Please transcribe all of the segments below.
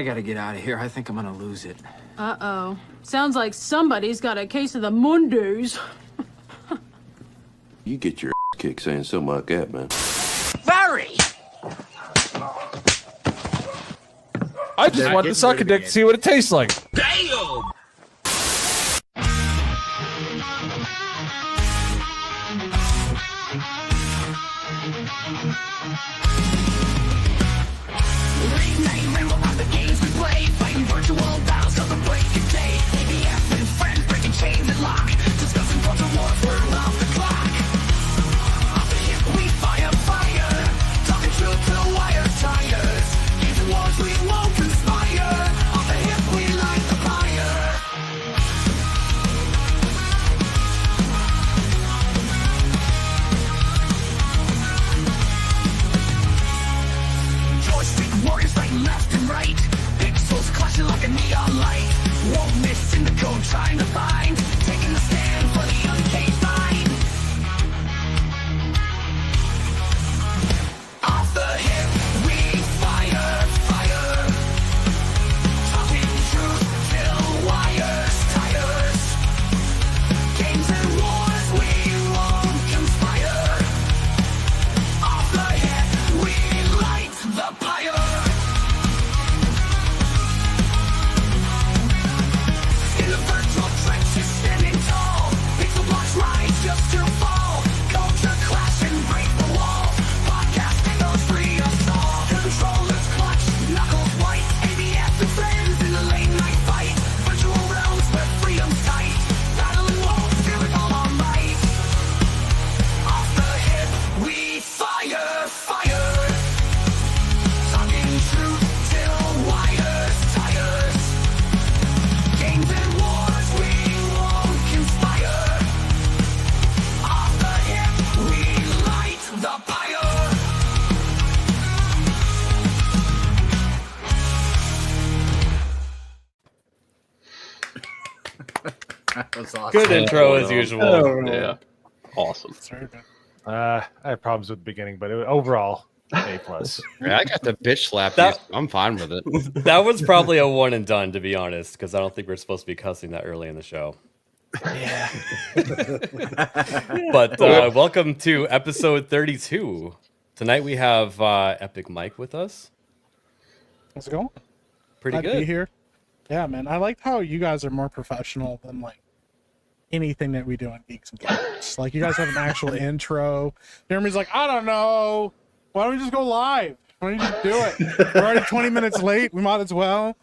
I gotta get out of here. I think I'm gonna lose it. Uh-oh. Sounds like somebody's got a case of the Mondays. You get your ass kicked saying something like that, man. Barry! I just want to suck a dick to see what it tastes like. Damn! Trying to find, taking a stand for the uncaged mind. Off the hip, we fire, fire. Talking truth till wires, tires. Games and wars, we won't conspire. Off the hip, we light the pyre. Just to fall, culture clash and break the wall. Podcasting goes free of all. Controllers clutch, knuckles white. ABS and friends in the late night fight. Virtual realms where freedom's tight. Battling wolves, feel it all our might. Off the hip, we fire, fire. Talking truth till wires, tires. Games and wars, we won't conspire. The pyre. That was awesome. Good intro as usual. Oh, yeah, awesome. I had problems with the beginning, but overall, A+. Yeah, I got the bitch slap. You. I'm fine with it. That was probably a one and done, to be honest, because I don't think we're supposed to be cussing that early in the show. Yeah. But welcome to episode 32. Tonight we have Epic Mike with us. How's it going? Pretty Glad good. to be here. Yeah, man. I like how you guys are more professional than like anything that we do on Geeks and Gamers. Like you guys have an actual intro. Jeremy's like, I don't know. Why don't we just go live? Why don't you just do it? We're already 20 minutes late. We might as well.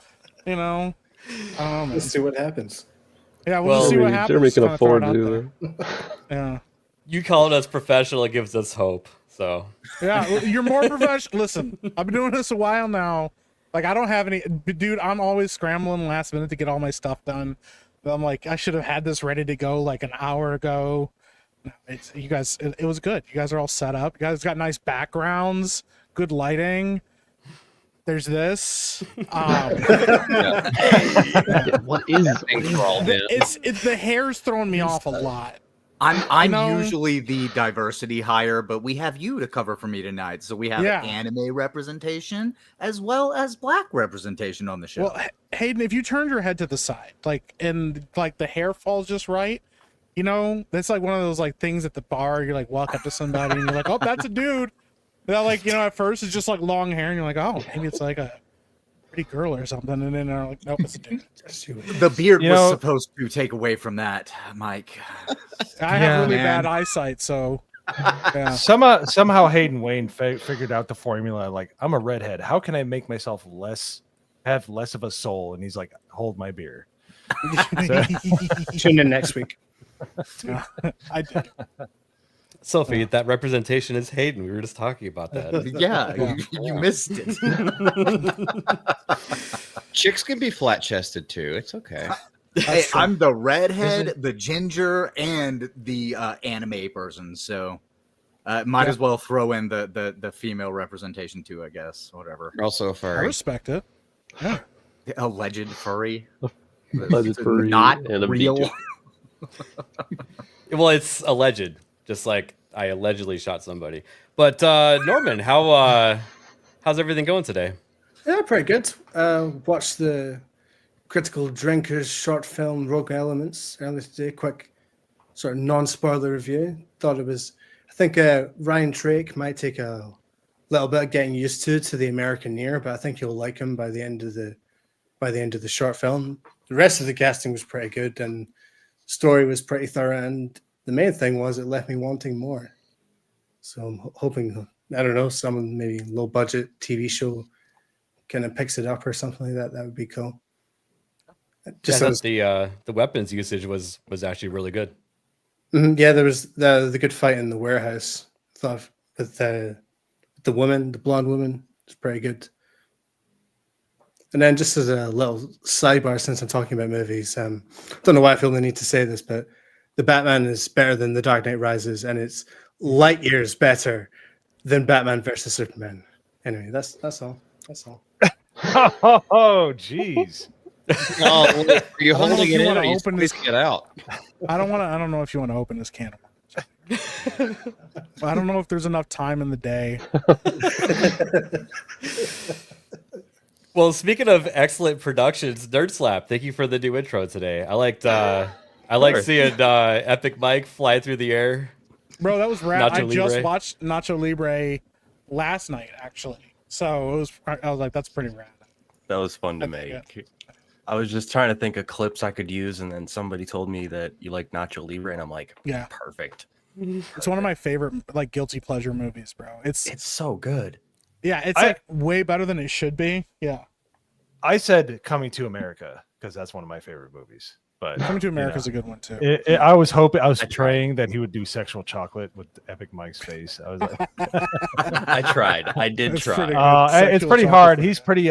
You know. Let's see what happens. Yeah, we'll just see what happens. Jeremy can Just kinda afford throw it to out do there. Yeah. You calling us professional gives us hope. So Yeah, you're more professional. Listen, I've been doing this a while now. Like, I don't have any, dude. I'm always scrambling last minute to get all my stuff done. But I'm like, I should have had this ready to go like an hour ago. It's you guys. It was good. You guys are all set up. You guys got nice backgrounds, good lighting. There's this. What is It's the hair's throwing me off a lot. I'm usually the diversity hire, but we have you to cover for me tonight. So we have anime representation as well as black representation on the show. Well, Hayden, if you turned your head to the side, like, and like the hair falls just right, you know, that's like one of those like things at the bar. You're like walk up to somebody and you're like, oh, that's a dude. That like, you know, at first it's just like long hair and you're like, oh, maybe it's like a pretty girl or something. And then they're like, nope, it's a dude. The beard was supposed to take away from that, Mike. I have really bad eyesight, so yeah. Somehow Hayden Wayne figured out the formula. Like, I'm a redhead. How can I make myself have less of a soul? And he's like, hold my beer. Tune in next week. I did. Sophie, that representation is Hayden. We were just talking about that. Yeah. You missed it. Chicks can be flat chested too. It's okay. Hey, I'm the redhead, the ginger, and the anime person. So might as well throw in the female representation too, I guess. Whatever. Also a I furry. respect it. Yeah. Alleged furry. Alleged furry Not and a real. Well, it's alleged. Just like I allegedly shot somebody. But Norman, how's everything going today? Yeah, pretty good. Watched the Critical Drinkers short film Rogue Elements earlier today. Quick sort of non-spoiler review. Thought it was. I think Ryan Drake might take a little bit of getting used to the American ear, but I think you'll like him by the end of the short film. The rest of the casting was pretty good, and story was pretty thorough. And the main thing was it left me wanting more. So I'm hoping, I don't know, some maybe low budget TV show kind of picks it up or something like that. That would be cool. Just the weapons usage was actually really good. Yeah, there was the good fight in the warehouse. Thought with the woman, the blonde woman, it's pretty good. And then just as a little sidebar, since I'm talking about movies, don't know why I feel the need to say this, but the Batman is better than The Dark Knight Rises, and it's light years better than Batman versus Superman. Anyway, that's all. That's all. Oh, jeez. Oh, are you holding it in or to you open this? squeezing it out? I don't know if you want to open this can of worms. I don't know if there's enough time in the day. Well, speaking of excellent productions, Nerd Slap, thank you for the new intro today. I liked seeing Epic Mike fly through the air. Bro, that was rad. Nacho I just Libre. watched Nacho Libre last night, actually. So I was like, that's pretty rad. That was fun to make. I was just trying to think of clips I could use, and then somebody told me that you like Nacho Libre, and I'm like, yeah, perfect. It's one of my favorite like guilty pleasure movies, bro. It's so good. Yeah, it's like way better than it should be. Yeah. I said Coming to America because that's one of my favorite movies. But Coming to America is a good one too. I was praying that he would do Sexual Chocolate with Epic Mike's face. I was like, I tried. I did try. It's pretty hard. He's pretty.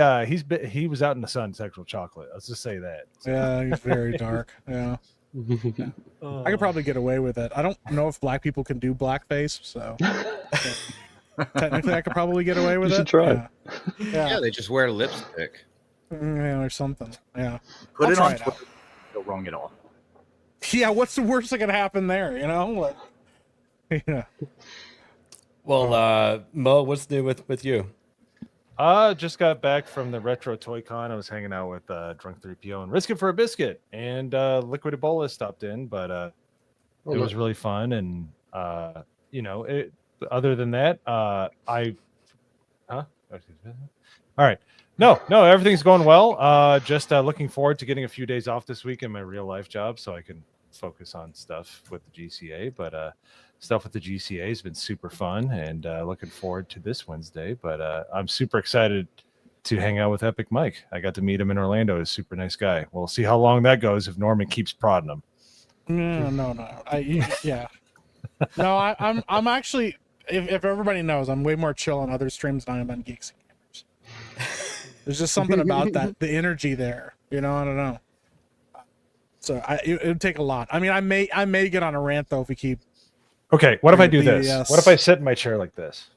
He was out in the sun. Sexual Chocolate. Let's just say that. Yeah, he's very dark. Yeah. I could probably get away with it. I don't know if black people can do blackface, so technically I could probably get away with You it. should try. Yeah, They just wear lipstick. Yeah, or something. Yeah. Put I'll it try on out. Twitter. Go wrong at all. Yeah, what's the worst that could happen there? You know, like, yeah. Well, Mo, what's new with you? Just got back from the Retro Toy Con. I was hanging out with Drunk 3PO and Risk It for a Biscuit, and Liquid Ebola stopped in, but it was really fun. And other than that, all right. No, everything's going well. Just looking forward to getting a few days off this week in my real life job so I can focus on stuff with the GCA. But stuff with the GCA has been super fun, and looking forward to this Wednesday. But I'm super excited to hang out with Epic Mike. I got to meet him in Orlando. He's a super nice guy. We'll see how long that goes if Norman keeps prodding him. No. No, I'm actually, if everybody knows, I'm way more chill on other streams than I am on Geeks and Gamers. There's just something about that, the energy there. You know, I don't know. So it would take a lot. I mean, I may get on a rant though if we keep. Okay, what if I do BS. this? What if I sit in my chair like this?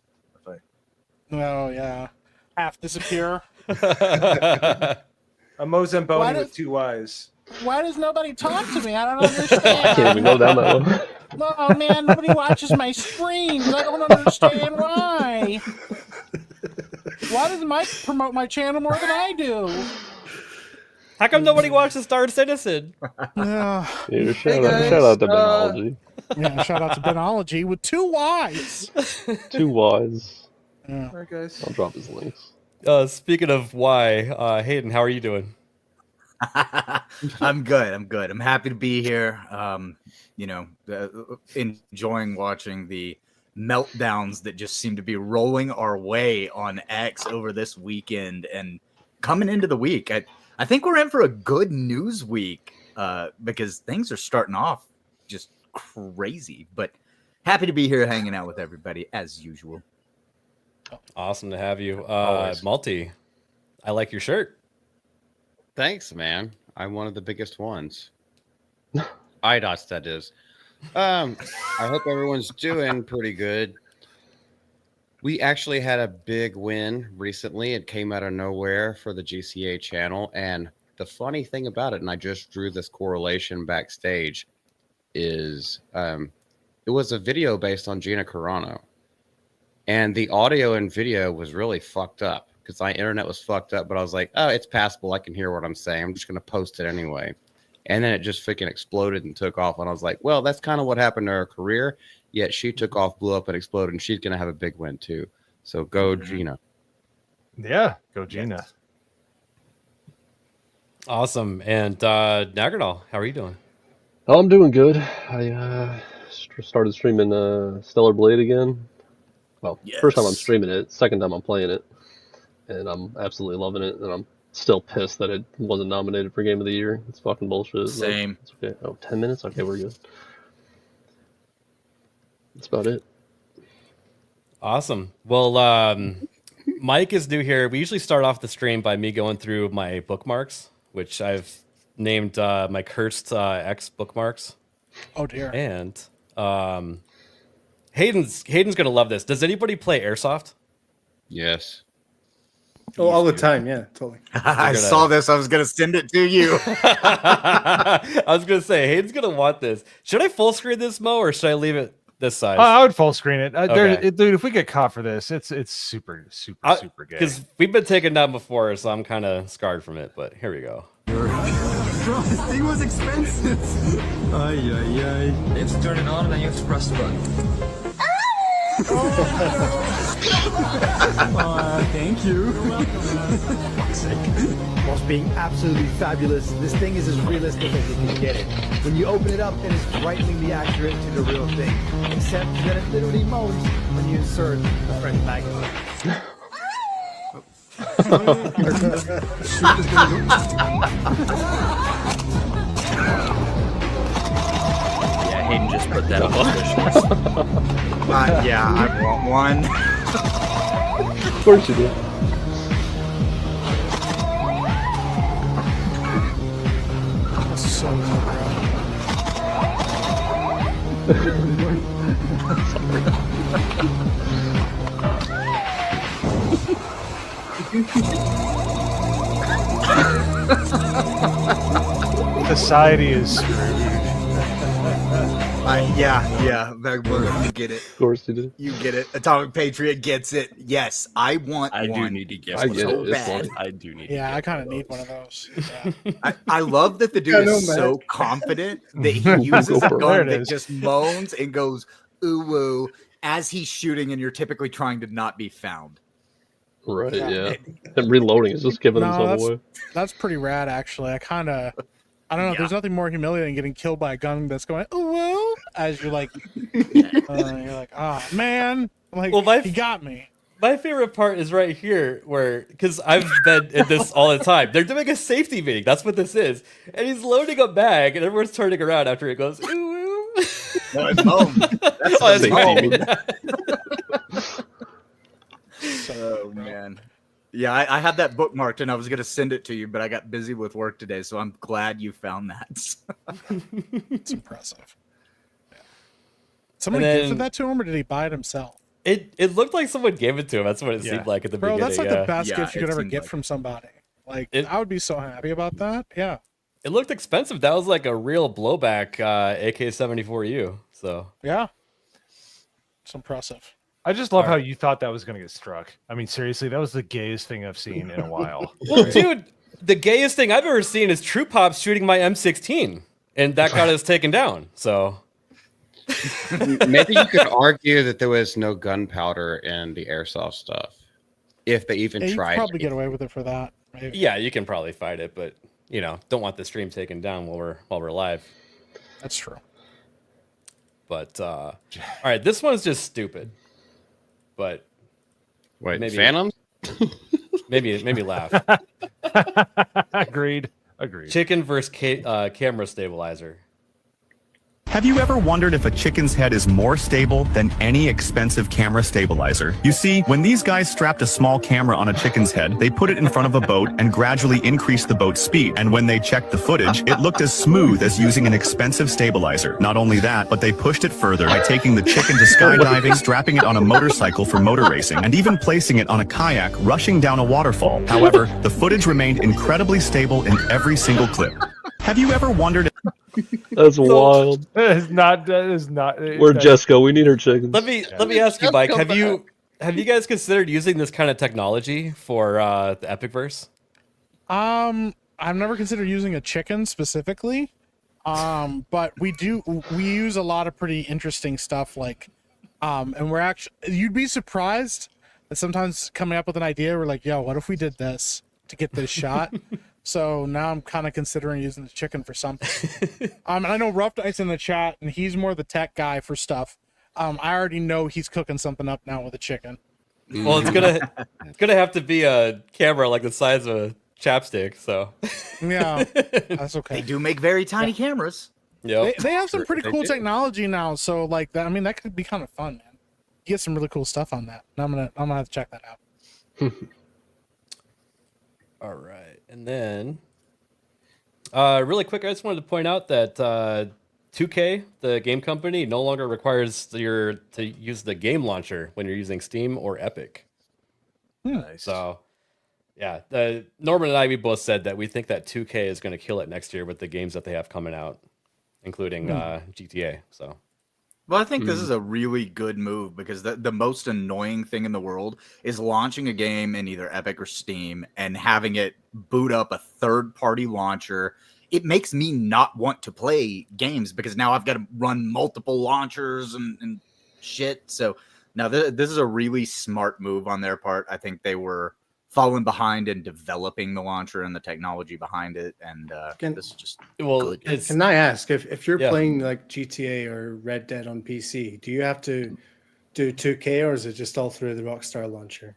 Oh yeah, half disappear. A Mozamboni with two eyes. Why does nobody talk to me? I don't understand. I can't even go down that one. No, man, nobody watches my streams. I don't understand why. Why does Mike promote my channel more than I do? How come nobody watches Star Citizen? Yeah. Shout out to Benology. Yeah, shout out to Benology with 2 Y's. 2 Y's. Yeah. All right, guys. I'll drop his links. Speaking of why, Hayden, how are you doing? I'm good. I'm happy to be here. Enjoying watching the meltdowns that just seem to be rolling our way on X over this weekend and coming into the week. I think we're in for a good news week because things are starting off just crazy. But happy to be here hanging out with everybody as usual. Awesome to have you. Always. Multi, I like your shirt. Thanks, man. I'm one of the biggest ones. IDOTs, that is. I hope everyone's doing pretty good. We actually had a big win recently. It came out of nowhere for the GCA channel. And the funny thing about it, and I just drew this correlation backstage, is it was a video based on Gina Carano. And the audio and video was really fucked up because my internet was fucked up. But I was like, oh, it's passable. I can hear what I'm saying. I'm just gonna post it anyway. And then it just freaking exploded and took off. And I was like, well, that's kind of what happened to her career. Yet she took off, blew up, and exploded, and she's gonna have a big win too. So go, Gina. Yeah, go Gina. Awesome. And Nagardal, how are you doing? Oh, I'm doing good. I started streaming Stellar Blade again. Well, first time I'm streaming it, second time I'm playing it, and I'm absolutely loving it. And I'm still pissed that it wasn't nominated for Game of the Year. It's fucking bullshit. Same. It's okay. Oh, 10 minutes? Okay, we're good. That's about it. Awesome. Well, Mike is new here. We usually start off the stream by me going through my bookmarks, which I've named my cursed X bookmarks. Oh dear. And Hayden's gonna love this. Does anybody play Airsoft? Yes. Oh, all the time. Yeah, totally. I saw this. I was going to send it to you. I was gonna say Hayden's gonna want this. Should I full screen this, Mo, or should I leave it this size? I would full screen it. Okay. Dude, if we get caught for this, it's super gay. Because we've been taken down before, so I'm kind of scarred from it. But here we go. Bro, this thing was expensive. Ay, ay, ay. You have to turn it on and then you have to press the button. Thank you. You're welcome. Whilst being absolutely fabulous, this thing is as realistic as you can get it. When you open it up, it is frighteningly accurate to the real thing, except that it literally moans when you insert a French magnet. Yeah, Hayden just put that on the Yeah, I want one. Of course you do. So Society is screwed. Yeah, you get it. Of course you do. You get it. Atomic Patriot gets it. Yes, I want I one. do need to get I one get so it. It's bad. fun. I do need to yeah, get I kind of one need those. one of those. Yeah. I love that the dude I know, is man. so confident that he uses a There gun it that is. just moans and goes ooh woo as he's shooting, and you're typically trying to not be found. Right, Yeah. yeah. And reloading is just giving No, himself away. That's pretty rad, actually. I don't know. Yeah. There's nothing more humiliating than getting killed by a gun that's going ooh woo as you're like, you're like, oh man, I'm like, Well, he got me. My favorite part is right here, where because I've been in this all the time. They're doing a safety meeting. That's what this is, and he's loading a bag, and everyone's turning around after it goes ooh woo. No, it's home. That's Oh, it's home. Oh man. Yeah, I had that bookmarked and I was gonna send it to you, but I got busy with work today, so I'm glad you found that. It's impressive. Yeah. Somebody And then- gifted that to him, or did he buy it himself? It looked like someone gave it to him. That's what it seemed like at the Bro, beginning. that's like yeah. the best Yeah, gift you it could ever seemed get like from somebody. Like, It- I would be so happy about that. Yeah. It looked expensive. That was like a real blowback AK-74U. So Yeah. It's impressive. I just love how you thought that was going to get struck. I mean, seriously, that was the gayest thing I've seen in a while. well, dude, the gayest thing I've ever seen is True Pops shooting my M16, and that got us taken down. So Maybe you could argue that there was no gunpowder in the airsoft stuff, if they even Yeah, you could tried. probably get away with it for that. Maybe. yeah, you can probably fight it, but don't want the stream taken down while we're live. That's true. But all right, this one's just stupid. But Wait, maybe- Phantoms? maybe laugh. Agreed. Chicken versus camera stabilizer. Have you ever wondered if a chicken's head is more stable than any expensive camera stabilizer? You see, when these guys strapped a small camera on a chicken's head, they put it in front of a boat and gradually increased the boat's speed. And when they checked the footage, it looked as smooth as using an expensive stabilizer. Not only that, but they pushed it further by taking the chicken to skydiving, strapping it on a motorcycle for motor racing, and even placing it on a kayak rushing down a waterfall. However, the footage remained incredibly stable in every single clip. Have you ever wondered if That's wild. That is not. Where'd Jess go? We need her chicken. Let me ask you, Mike. Have you Have you guys considered using this kind of technology for the Epicverse? I've never considered using a chicken specifically. But we use a lot of pretty interesting stuff and we're actually, you'd be surprised that sometimes coming up with an idea, we're like, yo, what if we did this to get this shot? So now I'm kind of considering using the chicken for something. And I know Rough Dice in the chat, and he's more the tech guy for stuff. I already know he's cooking something up now with a chicken. Well, it's gonna have to be a camera like the size of a chapstick. So yeah, that's okay. They do make very tiny cameras. Yeah, they have some pretty cool technology now. So like that, I mean, that could be kind of fun, man. You get some really cool stuff on that. And I'm gonna have to check that out. All right, and then really quick, I just wanted to point out that 2K, the game company, no longer requires to use the game launcher when you're using Steam or Epic. Nice. So, yeah, Norman and I, we both said that we think that 2K is going to kill it next year with the games that they have coming out, including GTA. So, well, I think this is a really good move because the most annoying thing in the world is launching a game in either Epic or Steam and having it boot up a third-party launcher. It makes me not want to play games because now I've got to run multiple launchers and shit. So now this is a really smart move on their part. I think they were falling behind in developing the launcher and the technology behind it. And this is just good. Can I ask if you're playing like GTA or Red Dead on PC, do you have to do 2K or is it just all through the Rockstar launcher?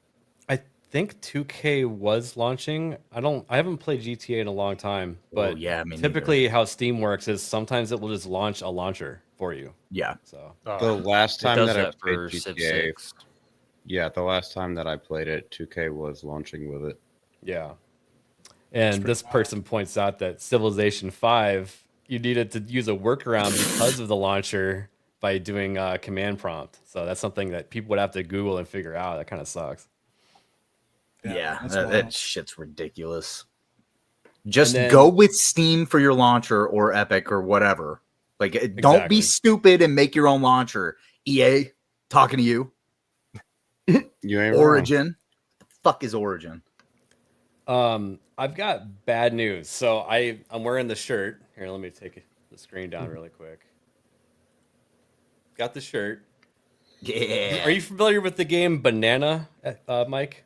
I think 2K was launching. I haven't played GTA in a long time, but typically how Steam works is sometimes it will just launch a launcher for you. Yeah. So the last time that I played Civ GTA, 6. yeah, the last time that I played it, 2K was launching with it. Yeah. And this person points out that Civilization 5, you needed to use a workaround because of the launcher by doing command prompt. So that's something that people would have to Google and figure out. That kind of sucks. Yeah, that shit's ridiculous. Just go with Steam for your launcher or Epic or whatever. Like, don't be stupid and make your own launcher. EA, talking to you. You ain't Origin. wrong. The fuck is Origin? I've got bad news. So I'm wearing the shirt. Here, let me take the screen down really quick. Got the shirt. Yeah. Are you familiar with the game Banana, Mike?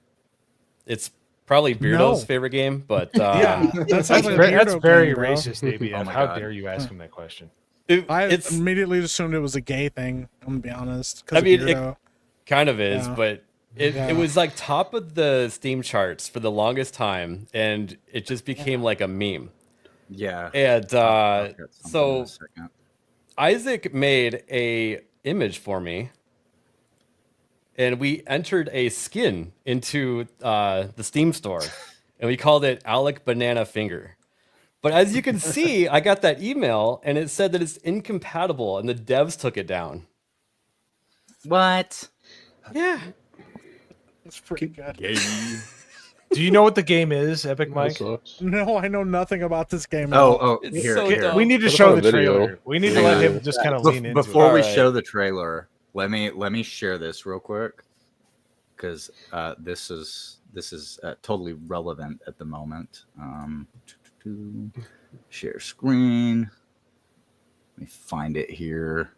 It's probably Beardo's favorite game, but yeah, that's like very game, racist, ABF. Oh my How God. dare you ask him that question? I immediately assumed it was a gay thing. I'm gonna be honest. I mean, it kind of is, but Yeah. it was like top of the Steam charts for the longest time, and it just became like a meme. Yeah. And I'll get something in so a second. Isaac made a image for me, and we entered a skin into the Steam store, and we called it Alec Banana Finger. But as you can see, I got that email, and it said that it's incompatible, and the devs took it down. What? Yeah. It's pretty good. Do you know what the game is, Epic Mike? No, I know nothing about this game. Here. We need to show the trailer. We need to let him just kind of lean into it. Before we show the trailer, let me share this real quick because this is totally relevant at the moment. Share screen. Let me find it here.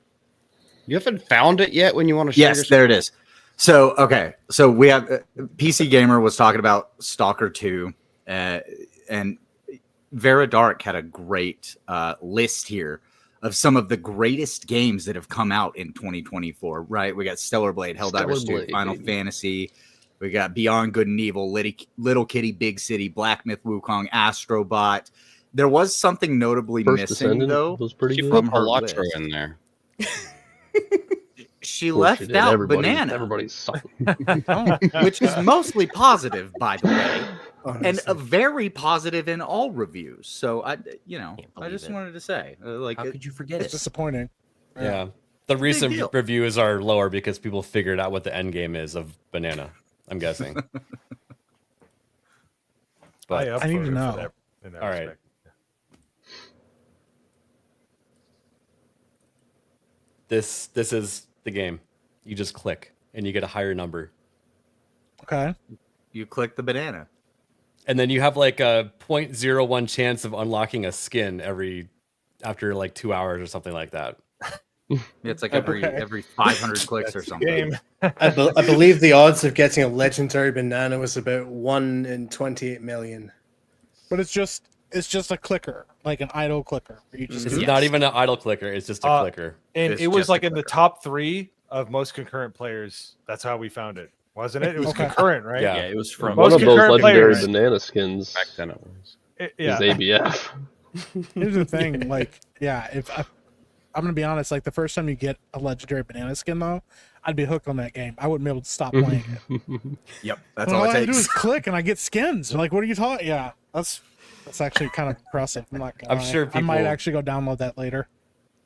You haven't found it yet when you want to share Yes, your there it is. So, okay. So we have PC Gamer was talking about Stalker 2 and Vera Dark had a great list here of some of the greatest games that have come out in 2024, right? We got Stellar Blade, Helldivers 2, Final Fantasy. We got Beyond Good and Evil, Little Kitty, Big City, Black Myth Wukong, Astrobot. There was something notably First missing, Descendant though. was pretty She good. put from her Electro list. in there. She Of course left she did. out Everybody- Banana, Everybody's sucking. which is mostly positive, by the way, and Honestly. a very positive in all reviews. So I believe just it. wanted to say, How could you forget It's it? disappointing. Yeah. The recent deal. reviews are lower because people figured out what the end game is of Banana, I'm guessing. But I need to know. In that all right. respect. This is the game. You just click and you get a higher number. Okay. You click the banana. And then you have like a 0.01 chance of unlocking a skin after like 2 hours or something like that. Yeah, it's like every 500 clicks or something. Game. I believe the odds of getting a legendary banana was about 1 in 28 million. But it's just a clicker, like an idle clicker. Where you just It's not even an idle clicker. It's just a clicker. And It's it was just a like in the top 3 of most concurrent players. That's how we found it, wasn't it? It was Okay. concurrent, right? Yeah. Yeah, it was from One Most of those concurrent legendary players. banana skins Back then it was. Yeah. is ABF. Here's the thing, like, yeah, I'm gonna be honest, like the first time you get a legendary banana skin though, I'd be hooked on that game. I wouldn't be able to stop playing it. Yep, that's All all I it have to do takes. is click and I get skins. Like, what are you talking? Yeah, that's actually kind of impressive. I'm not gonna I'm lie. sure I might people- actually go download that later.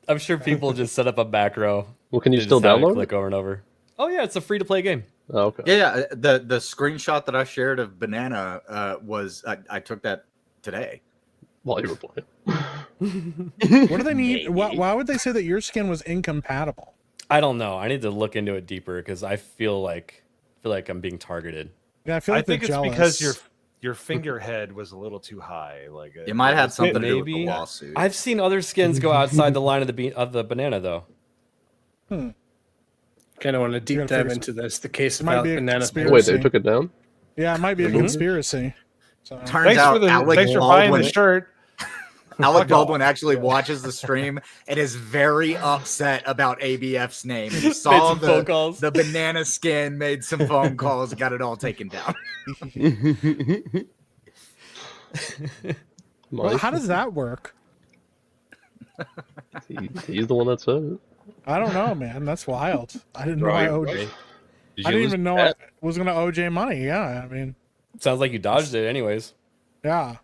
I'm sure people just set up a macro. Well, can you and still just have it download click it? over and over? Oh yeah, it's a free to play game. Oh, okay. Yeah, the screenshot that I shared of banana was I took that today. While you were playing. What do they need? Why would they say that your skin was incompatible? I don't know. I need to look into it deeper because I feel like I'm being targeted. Yeah, I feel I like think they're it's because jealous. your finger head was a little too high. Like It might have had something to do with the Maybe. lawsuit. I've seen other skins go outside the line of the banana though. Kind of want to deep gotta dive figure into this. The case Might about be a banana. conspiracy. Wait, they took it down? Yeah, it might be a conspiracy. So, Turns Thanks out for Alec thanks for buying Baldwin, the shirt. Alec Fuck Baldwin off. actually watches the stream and is very upset about ABF's name. He Made saw some phone calls. the banana skin, made some phone calls, got it all taken down. well, how does that work? He's the one that said it. I don't know, man. That's wild. I didn't know I owed. Did I you didn't lose even know I bet? was gonna OJ money. Yeah, I mean, Sounds like you dodged it anyways. yeah,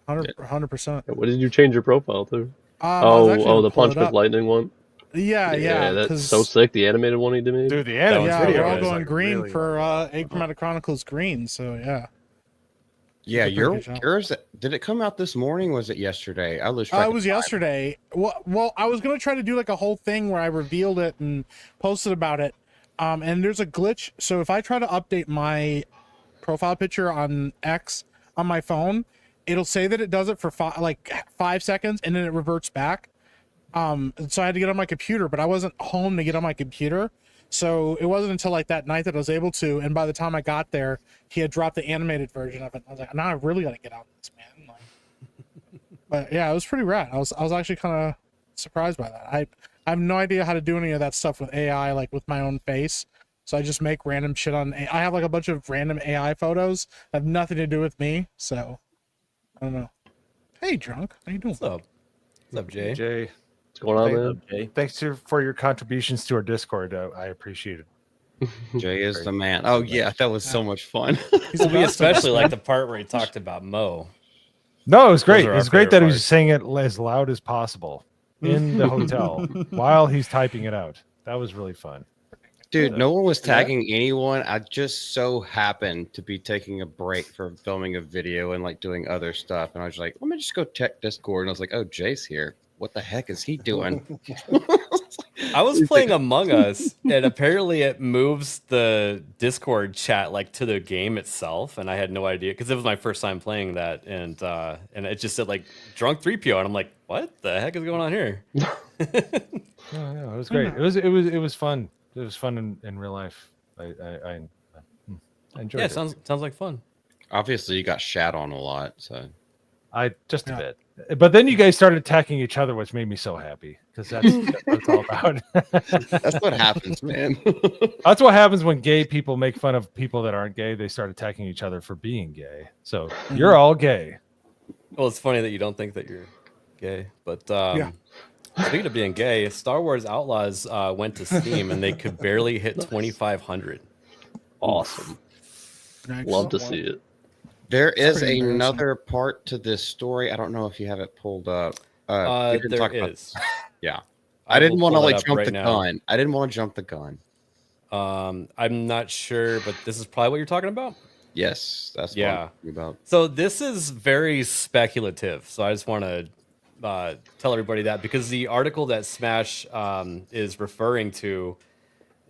100%. What did you change your profile to? I was actually gonna The pull punch it with up. lightning one. Yeah, that's 'cause- so sick. The animated one he did. Dude, the That animated one's Yeah, video we're all is, going like, green really for Achromatic Chronicles green. So yeah, Yeah, Did a pretty good job. yours. Did it come out this morning? Was it yesterday? I lose track. it of was time. yesterday. Well, I was gonna try to do like a whole thing where I revealed it and posted about it. And there's a glitch. So if I try to update my profile picture on X on my phone, it'll say that it does it for 5 seconds and then it reverts back. So I had to get on my computer, but I wasn't home to get on my computer. So it wasn't until like that night that I was able to. And by the time I got there, he had dropped the animated version of it. I was like, now I really got to get on this, man. Like, but yeah, it was pretty rad. I was actually kind of surprised by that. I have no idea how to do any of that stuff with AI, like with my own face. So I just make random shit on. I have like a bunch of random AI photos that have nothing to do with me. So I don't know. Hey, drunk. How you doing? What's up? What's up, Jay? Jay, What's going on, Thank- man? thanks for your contributions to our Discord. I appreciate it. Jay is the man. Oh yeah, that was so much fun. He's the We best. especially like the part where he talked about Mo. No, it was great. Those are It our was great that favorite he was saying it as loud as possible in the hotel while he's typing it out. That was really fun. Dude, no one was tagging anyone. I just so happened to be taking a break from filming a video and like doing other stuff. And I was like, let me just go check Discord. And I was like, oh, Jay's here. What the heck is he doing? I was playing Among Us, and apparently it moves the Discord chat like to the game itself, and I had no idea because it was my first time playing that, and it just said like drunk 3PO, and I'm like, what the heck is going on here? No, it was great. It was fun. It was fun in real life. I enjoyed Yeah, it. sounds like fun. Obviously, you got shat on a lot. So I just a bit. But then you guys started attacking each other, which made me so happy because that's what it's all about. that's what happens, man. That's what happens when gay people make fun of people that aren't gay. They start attacking each other for being gay. So you're all gay. Well, it's funny that you don't think that you're gay, but Yeah. speaking of being gay, Star Wars Outlaws went to Steam and they could barely hit 2,500. Awesome. Love to see it. There is pretty embarrassing. another part to this story. I don't know if you have it pulled up. We didn't There talk about- is. Yeah. I I didn't will want to pull that like up jump right the now. gun. I didn't want to jump the gun. I'm not sure, but this is probably what you're talking about. Yes, that's what Yeah. I'm talking about. So this is very speculative. So I just want to tell everybody that because the article that Smash is referring to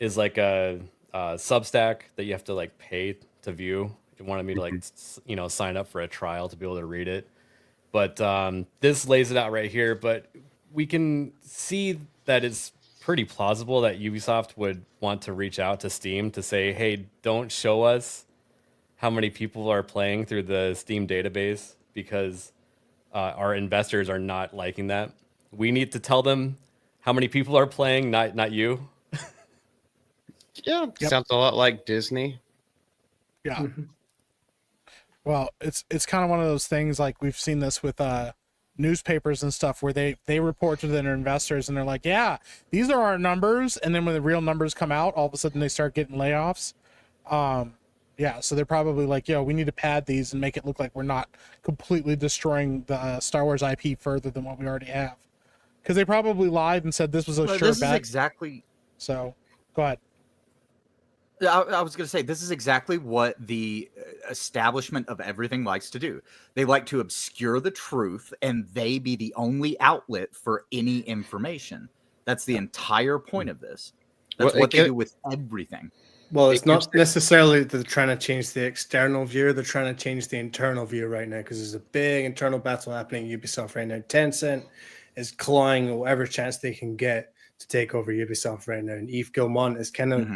is like a Substack that you have to like pay to view. It wanted me to like sign up for a trial to be able to read it. But this lays it out right here. But we can see that it's pretty plausible that Ubisoft would want to reach out to Steam to say, hey, don't show us how many people are playing through the Steam database because our investors are not liking that. We need to tell them how many people are playing, not you. Yeah, sounds a lot like Disney. Yeah. Well, it's kind of one of those things, like we've seen this with newspapers and stuff, where they report to their investors and they're like, yeah, these are our numbers, and then when the real numbers come out, all of a sudden they start getting layoffs. Yeah, so they're probably like, yo, we need to pad these and make it look like we're not completely destroying the Star Wars IP further than what we already have, because they probably lied and said this was a sure bet. Exactly. So go ahead. I was going to say, this is exactly what the establishment of everything likes to do. They like to obscure the truth, and they be the only outlet for any information. That's the entire point of this. That's what they do with everything. Well, it's not necessarily that they're trying to change the external view. They're trying to change the internal view right now, because there's a big internal battle happening at Ubisoft right now. Tencent is clawing whatever chance they can get to take over Ubisoft right now. And Yves Guillemot is kind of...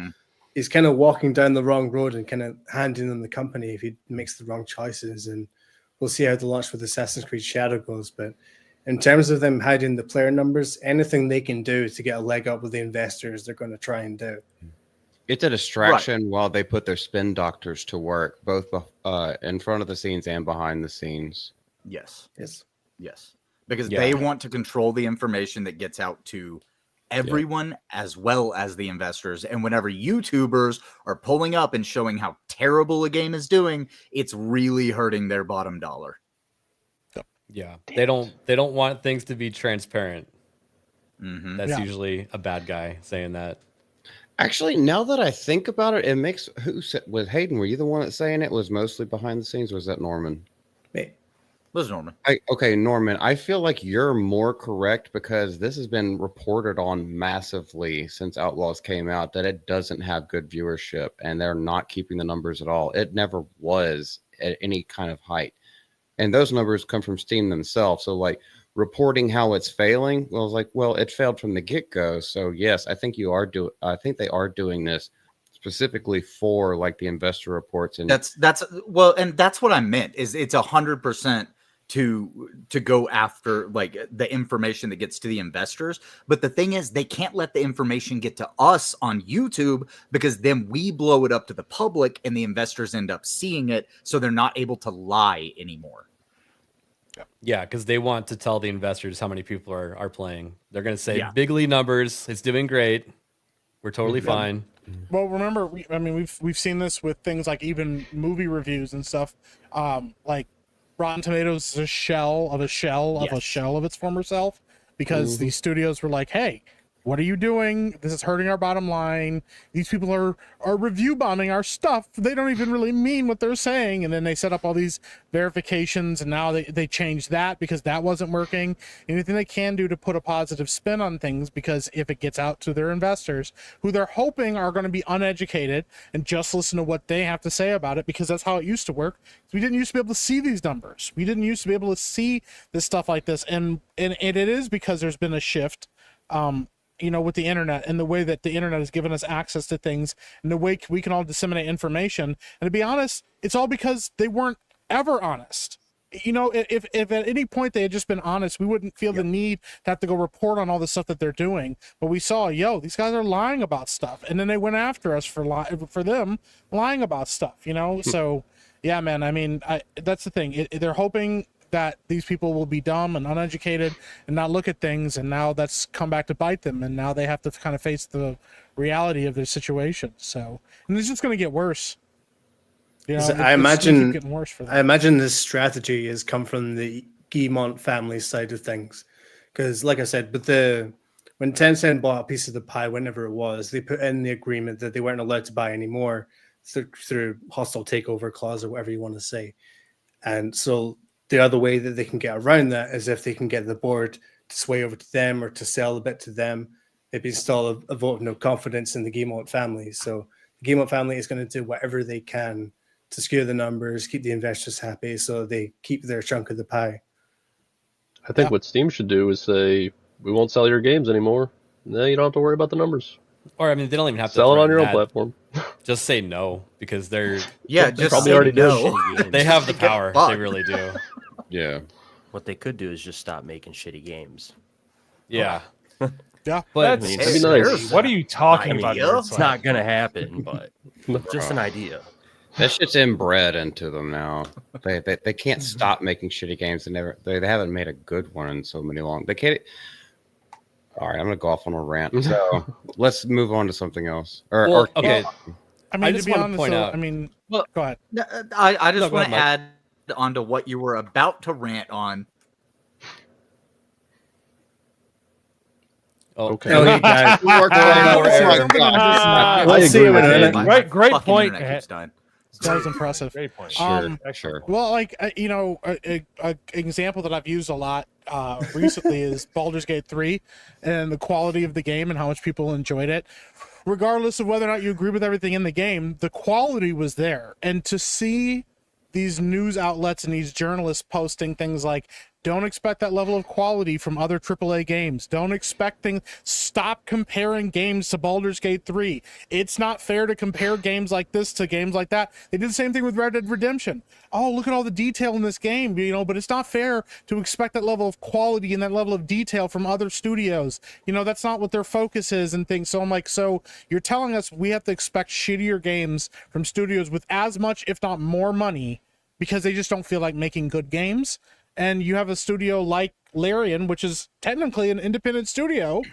He's kind of walking down the wrong road and kind of handing them the company if he makes the wrong choices. And we'll see how the launch with Assassin's Creed Shadow goes. But in terms of them hiding the player numbers, anything they can do to get a leg up with the investors, they're going to try and do. It's a distraction while they put their spin doctors to work, both in front of the scenes and behind the scenes. Yes. Yes. Yes. Because they want to control the information that gets out to everyone as well as the investors. And whenever YouTubers are pulling up and showing how terrible a game is doing, it's really hurting their bottom dollar. Yeah. They don't want things to be transparent. That's usually a bad guy saying that. Actually, now that I think about it, it makes was Hayden, were you the one that's saying it was mostly behind the scenes, or was that Norman? Me. Was Norman. Okay, Norman, I feel like you're more correct, because this has been reported on massively since Outlaws came out that it doesn't have good viewership, and they're not keeping the numbers at all. It never was at any kind of height. And those numbers come from Steam themselves. So like reporting how it's failing, well, I was like, well, it failed from the get-go. So yes, I think I think they are doing this specifically for like the investor reports. And that's what I meant, is it's 100% to go after like the information that gets to the investors. But the thing is, they can't let the information get to us on YouTube, because then we blow it up to the public and the investors end up seeing it. So they're not able to lie anymore. Yeah, because they want to tell the investors how many people are playing. They're going to say big lead numbers. It's doing great. We're totally fine. Well, remember, we've seen this with things like even movie reviews and stuff. Like Rotten Tomatoes is a shell of a shell of a shell of its former self, because these studios were like, hey, what are you doing? This is hurting our bottom line. These people are review bombing our stuff. They don't even really mean what they're saying. And then they set up all these verifications, and now they changed that because that wasn't working. Anything they can do to put a positive spin on things, because if it gets out to their investors, who they're hoping are going to be uneducated and just listen to what they have to say about it, because that's how it used to work. We didn't used to be able to see these numbers. We didn't used to be able to see this stuff like this. And it is because there's been a shift, with the internet, and the way that the internet has given us access to things, and the way we can all disseminate information. And to be honest, it's all because they weren't ever honest. If at any point they had just been honest, we wouldn't feel the need to have to go report on all the stuff that they're doing. But we saw, these guys are lying about stuff, and then they went after us for them lying about stuff. So yeah, man. That's the thing. They're hoping that these people will be dumb and uneducated and not look at things, and now that's come back to bite them, and now they have to kind of face the reality of their situation. So, and it's just going to get worse. I imagine getting worse for them. I imagine this strategy has come from the Guillemot family side of things, because, like I said, when Tencent bought a piece of the pie, whenever it was, they put in the agreement that they weren't allowed to buy anymore through hostile takeover clause or whatever you want to say, and so the other way that they can get around that is if they can get the board to sway over to them or to sell a bit to them. Maybe install a vote of no confidence in the Guillemot family. So the Guillemot family is going to do whatever they can to skew the numbers, keep the investors happy, so they keep their chunk of the pie. I think what Steam should do is say, we won't sell your games anymore. No, you don't have to worry about the numbers. Or I mean, they don't even have to sell it on your own that. platform. Just say no, because they're just probably already no. did. They have the power. They really do. Yeah. What they could do is just stop making shitty games. Yeah. Yeah, But That's that'd be nice. What are you talking I mean, about? it's not gonna happen, but just an idea. That shit's inbred into them now. They can't stop making shitty games. They haven't made a good one in so many long. They can't. All right, I'm gonna go off on a rant. So let's move on to something else. Okay. I mean, I to just be want to honest, point though, out. I mean, Well, go ahead. I just No, go want to ahead, add on to what you were about to rant on. Okay. No, you guys. I see agree it with in a Andy. minute. Right, great Fucking point. internet keeps dying. That was impressive. Great point. Sure. Well, like a example that I've used a lot recently is Baldur's Gate 3 and the quality of the game and how much people enjoyed it. Regardless of whether or not you agree with everything in the game, the quality was there. And to see these news outlets and these journalists posting things like, don't expect that level of quality from other AAA games. Don't expect things. Stop comparing games to Baldur's Gate 3. It's not fair to compare games like this to games like that. They did the same thing with Red Dead Redemption. Oh, look at all the detail in this game, but it's not fair to expect that level of quality and that level of detail from other studios. That's not what their focus is and things. So I'm like, so you're telling us we have to expect shittier games from studios with as much, if not more money, because they just don't feel like making good games? And you have a studio like Larian, which is technically an independent studio,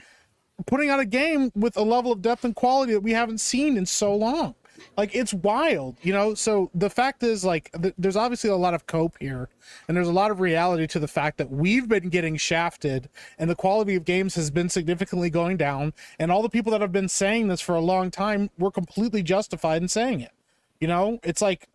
putting out a game with a level of depth and quality that we haven't seen in so long. Like, it's wild, So the fact is, like, there's obviously a lot of cope here, and there's a lot of reality to the fact that we've been getting shafted, and the quality of games has been significantly going down, and all the people that have been saying this for a long time were completely justified in saying it. It's like,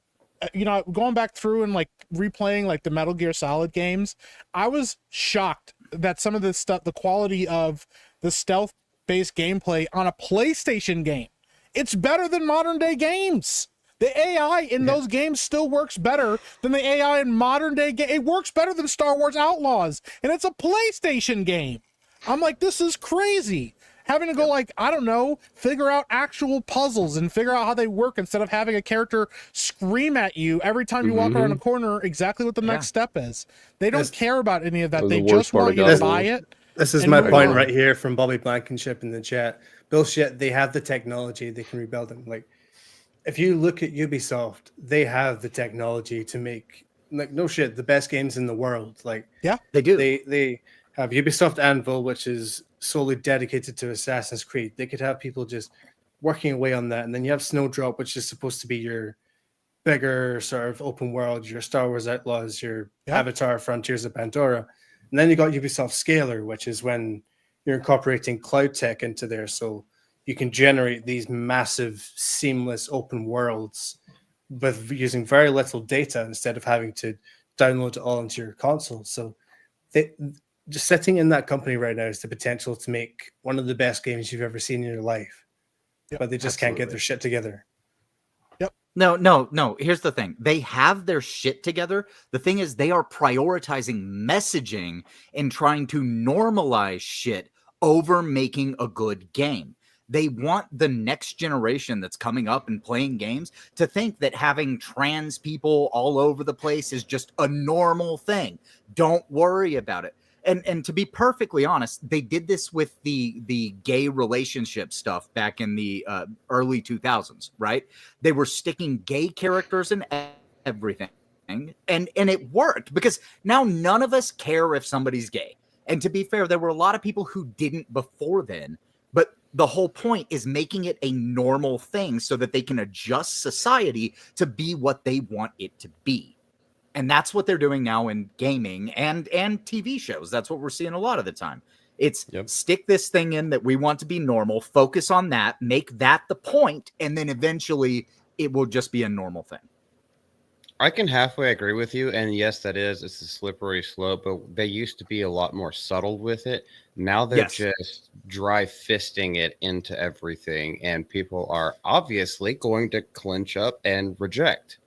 going back through and like replaying like the Metal Gear Solid games, I was shocked that some of this stuff, the quality of the stealth-based gameplay on a PlayStation game, it's better than modern day games. The AI in those games still works better than the AI in modern day games. It works better than Star Wars Outlaws, and it's a PlayStation game. I'm like, this is crazy. Having to go, like, I don't know, figure out actual puzzles and figure out how they work instead of having a character scream at you every time you walk around a corner exactly what the next step is. They don't care about any of that. They just want you to buy it. This is my point right here from Bobby Blankenship in the chat. Bullshit, they have the technology, they can rebuild them. Like, if you look at Ubisoft, they have the technology to make, like, no shit, the best games in the world. Like, yeah, they do. They have Ubisoft Anvil, which is solely dedicated to Assassin's Creed. They could have people just working away on that. And then you have Snowdrop, which is supposed to be your bigger sort of open world, your Star Wars Outlaws, your Avatar Frontiers of Pandora. And then you got Ubisoft Scalar, which is when you're incorporating cloud tech into there. So you can generate these massive, seamless open worlds with using very little data instead of having to download it all into your console. So just sitting in that company right now is the potential to make one of the best games you've ever seen in your life. But they just can't get their shit together. No. Here's the thing. They have their shit together. The thing is, they are prioritizing messaging and trying to normalize shit over making a good game. They want the next generation that's coming up and playing games to think that having trans people all over the place is just a normal thing. Don't worry about it. And to be perfectly honest, they did this with the gay relationship stuff back in the early 2000s, right? They were sticking gay characters in everything. And it worked because now none of us care if somebody's gay. And to be fair, there were a lot of people who didn't before then. But the whole point is making it a normal thing so that they can adjust society to be what they want it to be. And that's what they're doing now in gaming and TV shows. That's what we're seeing a lot of the time. It's stick this thing in that we want to be normal, focus on that, make that the point, and then eventually it will just be a normal thing. I can halfway agree with you. And yes, it's a slippery slope, but they used to be a lot more subtle with it. Now they're just dry fisting it into everything. And people are obviously going to clinch up and reject.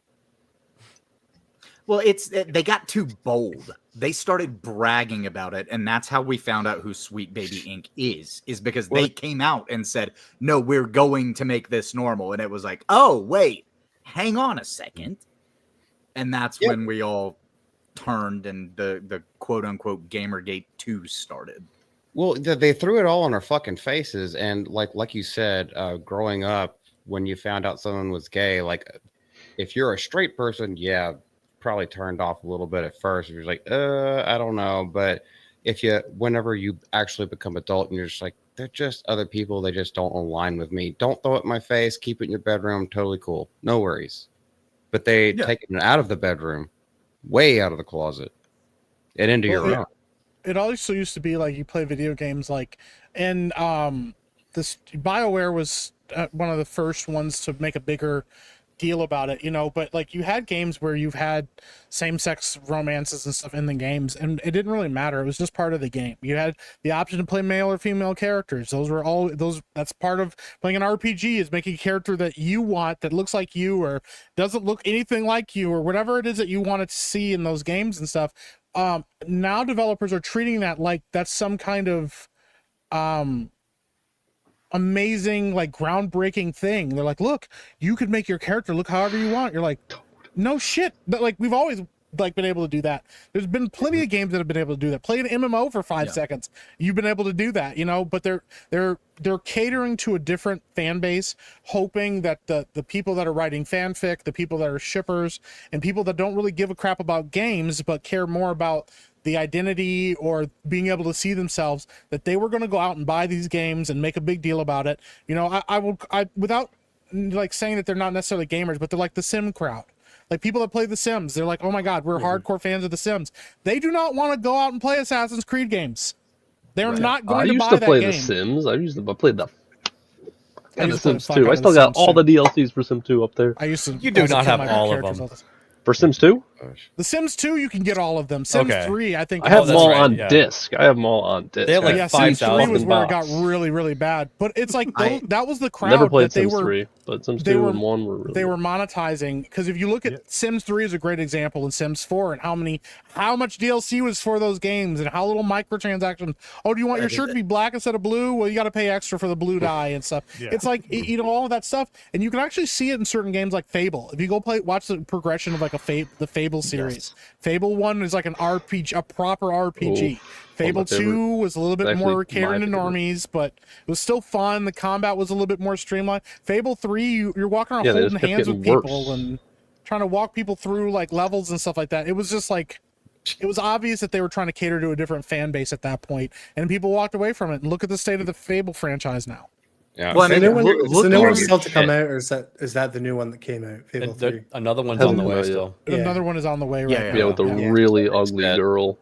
Well, they got too bold. They started bragging about it, and that's how we found out who Sweet Baby Inc. is because they came out and said, no, we're going to make this normal. And it was like, oh, wait, hang on a second. And that's when we all turned and the quote-unquote Gamergate 2 started. Well, they threw it all on our fucking faces. And like you said, growing up, when you found out someone was gay, like if you're a straight person, yeah, probably turned off a little bit at first. You're like, I don't know. But whenever you actually become adult and you're just like, they're just other people, they just don't align with me. Don't throw it in my face. Keep it in your bedroom. Totally cool. No worries. But they taken it out of the bedroom, way out of the closet, and into your room. It also used to be like you play video games and this BioWare was one of the first ones to make a bigger deal about it, but like you had games where you've had same-sex romances and stuff in the games, and it didn't really matter. It was just part of the game. You had the option to play male or female characters. That's part of playing an RPG, is making a character that you want, that looks like you or doesn't look anything like you, or whatever it is that you wanted to see in those games and stuff. Now developers are treating that like that's some kind of amazing, like groundbreaking thing. They're like, look, you could make your character look however you want. You're like, no shit. But like we've always been able to do that. There's been plenty of games that have been able to do that. Play an MMO for 5 seconds, you've been able to do that, but they're catering to a different fan base, hoping that the people that are writing fanfic, the people that are shippers, and people that don't really give a crap about games but care more about the identity or being able to see themselves, that they were going to go out and buy these games and make a big deal about it. I without like saying that they're not necessarily gamers, but they're like the Sim crowd. Like people that play The Sims, they're like, oh my God, we're hardcore fans of The Sims. They do not want to go out and play Assassin's Creed games. They're not going to buy that game. I used to play The Sims. I played the Sims 2. I still got all the DLCs for Sim 2 up there. You do not have all of them. For Sims 2? The Sims 2, you can get all of them. Sims 3, I think. I have them all on disc. I have them all on disc. They have like 5,000. Sims 3 was where it got really, really bad. But it's like that was the crowd. Never played that they Sims were, 3, but Sims 2 and 1 were really They were monetizing, because if you look at Sims 3 is a great example, and Sims 4, and how much DLC was for those games, and how little microtransactions. Oh, do you want your shirt to be black instead of blue? Well, you got to pay extra for the blue dye and stuff. It's like all of that stuff, and you can actually see it in certain games like Fable. If you go watch the progression of like the Fable series. Fable 1 is like an RPG, a proper RPG. Fable 2 was a little bit more catering to normies, but it was still fun. The combat was a little bit more streamlined. Fable 3, you're walking around holding hands with people and trying to walk people through like levels and stuff like that. It was just like, it was obvious that they were trying to cater to a different fan base at that point, and people walked away from it. And look at the state of the Fable franchise now. Yeah. Well, is the new one still to come out, or is that the new one that came out? Fable 3. Another one's on the way still. Another one is on the way right now. Yeah, with the really ugly girl.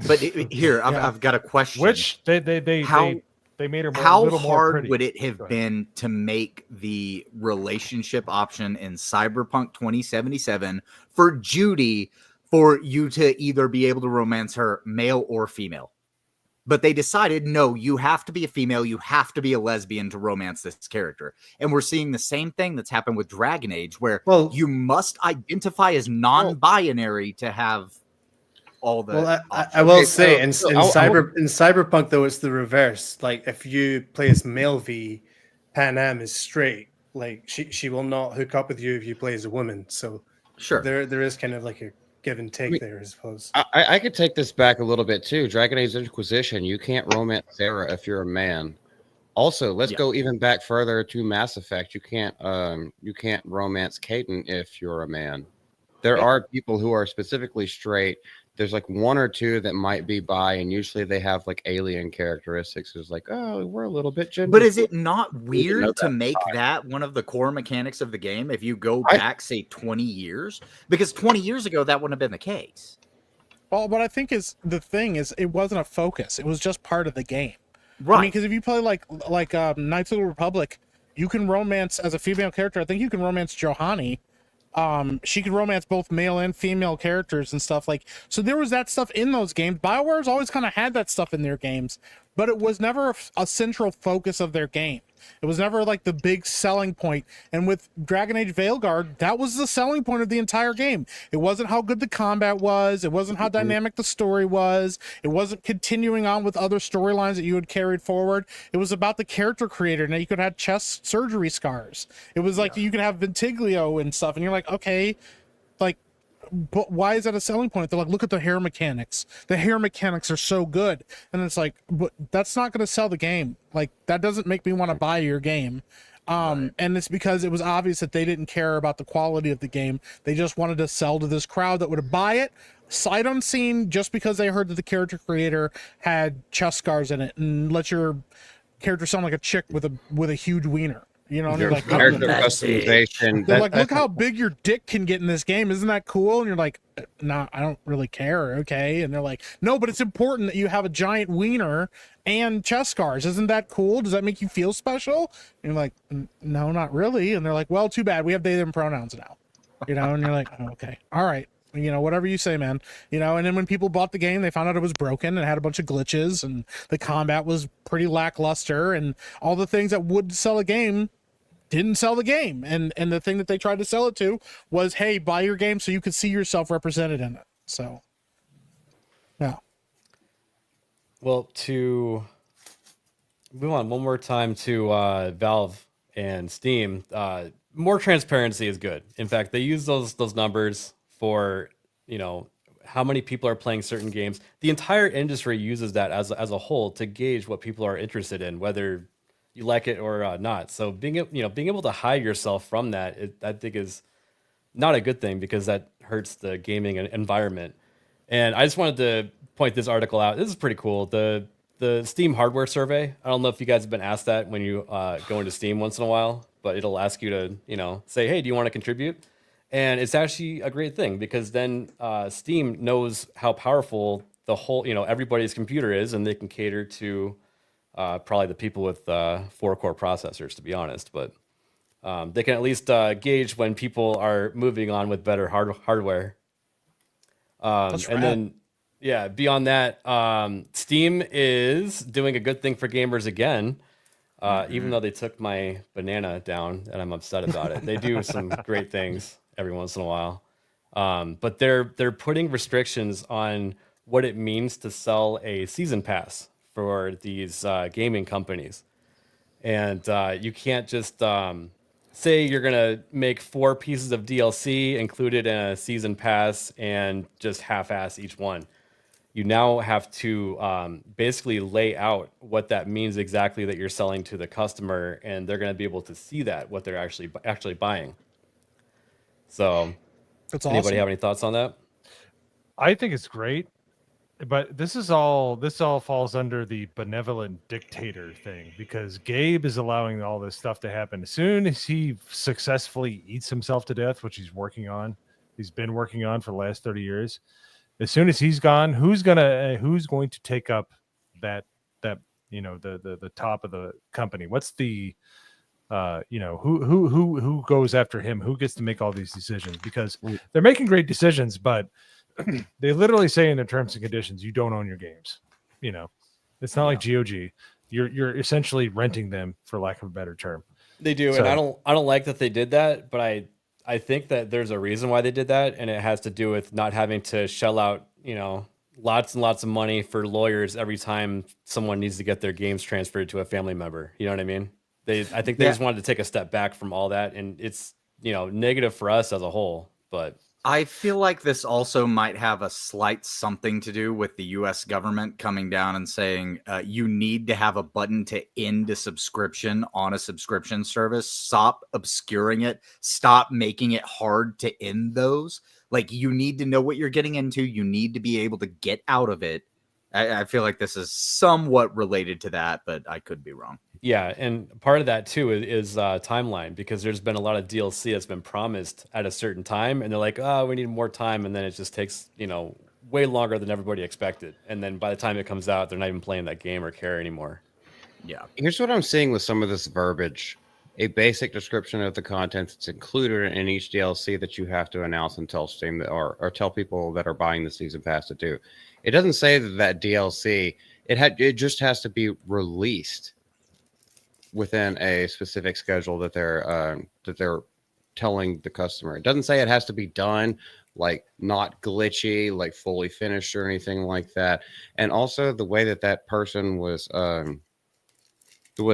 But here, I've got a question. Which they made her more, how a little more hard pretty. would it have been to make the relationship option in Cyberpunk 2077 for Judy, for you to either be able to romance her male or female? But they decided, no, you have to be a female, you have to be a lesbian to romance this character. And we're seeing the same thing that's happened with Dragon Age, where you must identify as non-binary to have all the. Well, I will say in Cyberpunk though, it's the reverse. Like if you play as male V, Pan Am is straight. Like she will not hook up with you if you play as a woman. So sure, there is kind of like a give and take there, I suppose. I could take this back a little bit too. Dragon Age Inquisition, you can't romance Sarah if you're a man. Also, let's go even back further to Mass Effect. You can't romance Caden if you're a man. There are people who are specifically straight. There's like one or two that might be bi, and usually they have like alien characteristics. It's like, oh, we're a little bit gender. But is it not weird to make that one of the core mechanics of the game if you go back, say, 20 years? Because 20 years ago, that wouldn't have been the case. Well, what I think is the thing is it wasn't a focus. It was just part of the game. Right. I mean, because if you play like Knights of the Republic, you can romance as a female character. I think you can romance Johanny. She could romance both male and female characters and stuff like. So there was that stuff in those games. BioWare's always kind of had that stuff in their games, but it was never a central focus of their game. It was never like the big selling point. And with Dragon Age Veilguard, that was the selling point of the entire game. It wasn't how good the combat was. It wasn't how dynamic the story was. It wasn't continuing on with other storylines that you had carried forward. It was about the character creator. Now you could have chest surgery scars. It was like you could have Ventiglio and stuff. And you're like, okay, like, but why is that a selling point? They're like, look at the hair mechanics. The hair mechanics are so good. And it's like, but that's not going to sell the game. Like, that doesn't make me want to buy your game. And it's because it was obvious that they didn't care about the quality of the game. They just wanted to sell to this crowd that would buy it sight unseen just because they heard that the character creator had chest scars in it and let your character sound like a chick with a huge wiener. You know, and you're like, character customization. They're like, look how big your dick can get in this game. Isn't that cool? And you're like, no, I don't really care. Okay. And they're like, no, but it's important that you have a giant wiener and chest scars. Isn't that cool? Does that make you feel special? And you're like, no, not really. And they're like, well, too bad. We have they, them pronouns now. You know, and you're like, oh, okay. All right. You know, whatever you say, man. You know, and then when people bought the game, they found out it was broken and had a bunch of glitches and the combat was pretty lackluster and all the things that would sell a game didn't sell the game. And the thing that they tried to sell it to was, hey, buy your game so you could see yourself represented in it. So, yeah. Well, to move on one more time to Valve and Steam, more transparency is good. In fact, they use those numbers for, you know, how many people are playing certain games. The entire industry uses that as a whole to gauge what people are interested in, whether you like it or not. So being able to hide yourself from that, I think is not a good thing because that hurts the gaming environment. And I just wanted to point this article out. This is pretty cool. The Steam hardware survey. I don't know if you guys have been asked that when you go into Steam once in a while, but it'll ask you to, you know, say, hey, do you want to contribute? And it's actually a great thing because then Steam knows how powerful the whole, you know, everybody's computer is, and they can cater to probably the people with 4-core processors, to be honest. But they can at least gauge when people are moving on with better hardware. That's and then, yeah, beyond that, Steam is doing a good thing for gamers again. Even though they took my banana down and I'm upset about it. They do some great things every once in a while. But they're putting restrictions on what it means to sell a season pass for these gaming companies. And you can't just say you're going to make 4 pieces of DLC included in a season pass and just half-ass each one. You now have to basically lay out what that means exactly that you're selling to the customer, and they're going to be able to see that, what they're actually buying. So, that's anybody awesome. have any thoughts on that? I think it's great, but this all falls under the benevolent dictator thing because Gabe is allowing all this stuff to happen. As soon as he successfully eats himself to death, which he's been working on for the last 30 years. As soon as he's gone, who's going to take up that you know the top of the company? What's the you know who goes after him? Who gets to make all these decisions? Because they're making great decisions, but they literally say in their terms and conditions, you don't own your games. You know, it's not like GOG. You're essentially renting them, for lack of a better term. They do, and I don't like that they did that, but I think that there's a reason why they did that, and it has to do with not having to shell out, you know, lots and lots of money for lawyers every time someone needs to get their games transferred to a family member. You know what I mean? I think they just wanted to take a step back from all that, and it's, you know, negative for us as a whole. But I feel like this also might have a slight something to do with the U.S. government coming down and saying you need to have a button to end a subscription on a subscription service. Stop obscuring it. Stop making it hard to end those. Like, you need to know what you're getting into. You need to be able to get out of it. I feel like this is somewhat related to that, but I could be wrong. yeah, and part of that too is timeline, because there's been a lot of DLC that's been promised at a certain time, and they're like, oh, we need more time, and then it just takes, you know, way longer than everybody expected, and then by the time it comes out, they're not even playing that game or care anymore. Yeah. Here's what I'm seeing with some of this verbiage: a basic description of the content that's included in each DLC that you have to announce and tell Steam or tell people that are buying the season pass to do. It doesn't say that DLC It just has to be released within a specific schedule that they're telling the customer. It doesn't say it has to be done like not glitchy, like fully finished or anything like that. And also the way that person was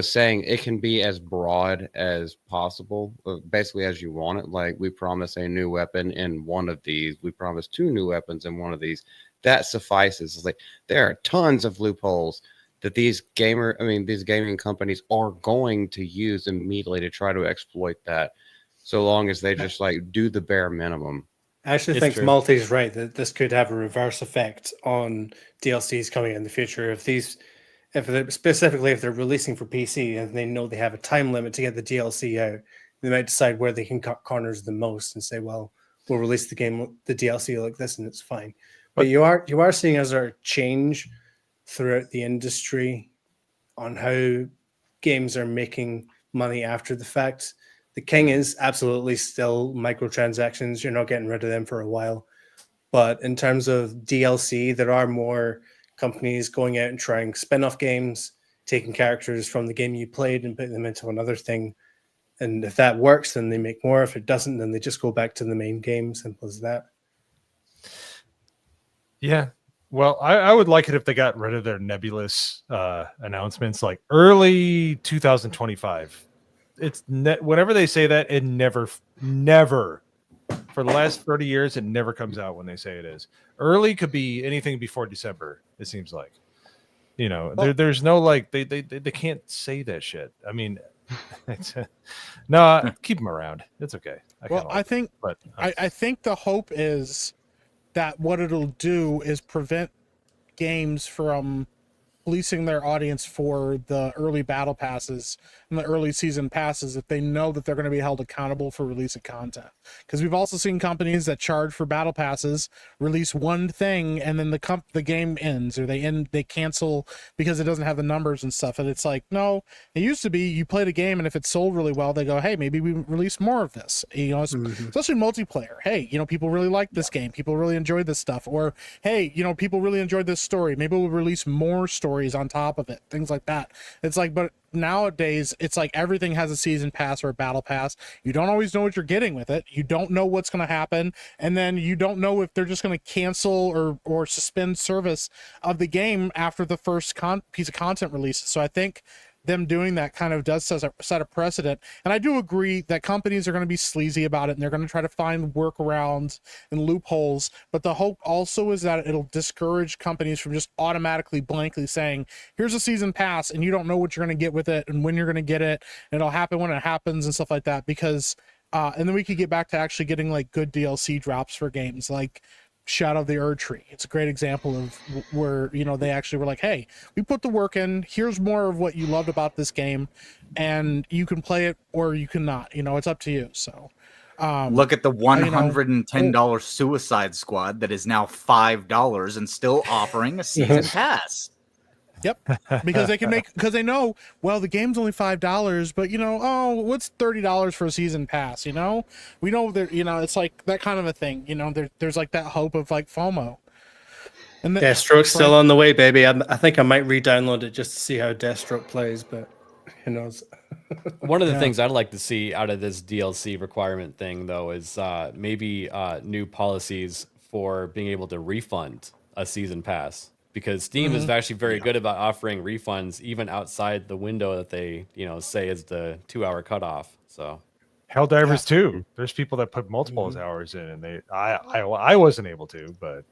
saying, it can be as broad as possible, basically as you want it. Like, we promise a new weapon in one of these, we promise 2 new weapons in one of these. That suffices. It's like, there are tons of loopholes that these gaming companies are going to use immediately to try to exploit that, so long as they just like do the bare minimum. I actually think Malty's right that this could have a reverse effect on DLCs coming in the future. If they're releasing for PC and they know they have a time limit to get the DLC out, they might decide where they can cut corners the most and say, well, we'll release the DLC like this and it's fine. But you are seeing a sort of change throughout the industry on how games are making money after the fact. The king is absolutely still microtransactions. You're not getting rid of them for a while. But in terms of DLC, there are more companies going out and trying spin-off games, taking characters from the game you played and putting them into another thing. And if that works, then they make more. If it doesn't, then they just go back to the main game. Simple as that. Yeah. Well, I would like it if they got rid of their nebulous announcements, like early 2025. It's whenever they say that, it never for the last 30 years, it never comes out when they say it is. Early could be anything before December, it seems like. There's no like they can't say that shit. I mean, no, keep them around. It's okay. I think the hope is that what it'll do is prevent games from policing their audience for the early battle passes and the early season passes if they know that they're going to be held accountable for releasing content. Because we've also seen companies that charge for battle passes, release one thing, and then the game ends, or they cancel because it doesn't have the numbers and stuff. And it's like, no, it used to be you played a game and if it sold really well, they go, hey, maybe we release more of this. Especially multiplayer. Hey, people really like this game. People really enjoy this stuff. Or, hey, people really enjoyed this story. Maybe we'll release more stories on top of it. Things like that. It's like, but nowadays it's like everything has a season pass or a battle pass. You don't always know what you're getting with it. You don't know what's going to happen, and then you don't know if they're just going to cancel or suspend service of the game after the first piece of content releases. So I think them doing that kind of does set a precedent. And I do agree that companies are going to be sleazy about it and they're going to try to find workarounds and loopholes. But the hope also is that it'll discourage companies from just automatically blankly saying, here's a season pass and you don't know what you're going to get with it and when you're going to get it. And it'll happen when it happens and stuff like that. Because, and then we could get back to actually getting like good DLC drops for games like Shadow of the Erdtree. It's a great example of where they actually were like, hey, we put the work in, here's more of what you loved about this game, and you can play it or you cannot. It's up to you. So look at the $110 Suicide Squad that is now $5 and still offering a season pass. Yep, because they know, well, the game's only $5, but what's $30 for a season pass? We know that it's like that kind of a thing. There's like that hope of like FOMO. And Deathstroke's still on the way, baby. I think I might re-download it just to see how Deathstroke plays, but who knows? One of the things I'd like to see out of this DLC requirement thing, though, is maybe new policies for being able to refund a season pass. Because Steam is actually very good about offering refunds even outside the window that they, say is the 2-hour cutoff. So, Helldivers too. There's people that put multiple hours in, and I wasn't able to, but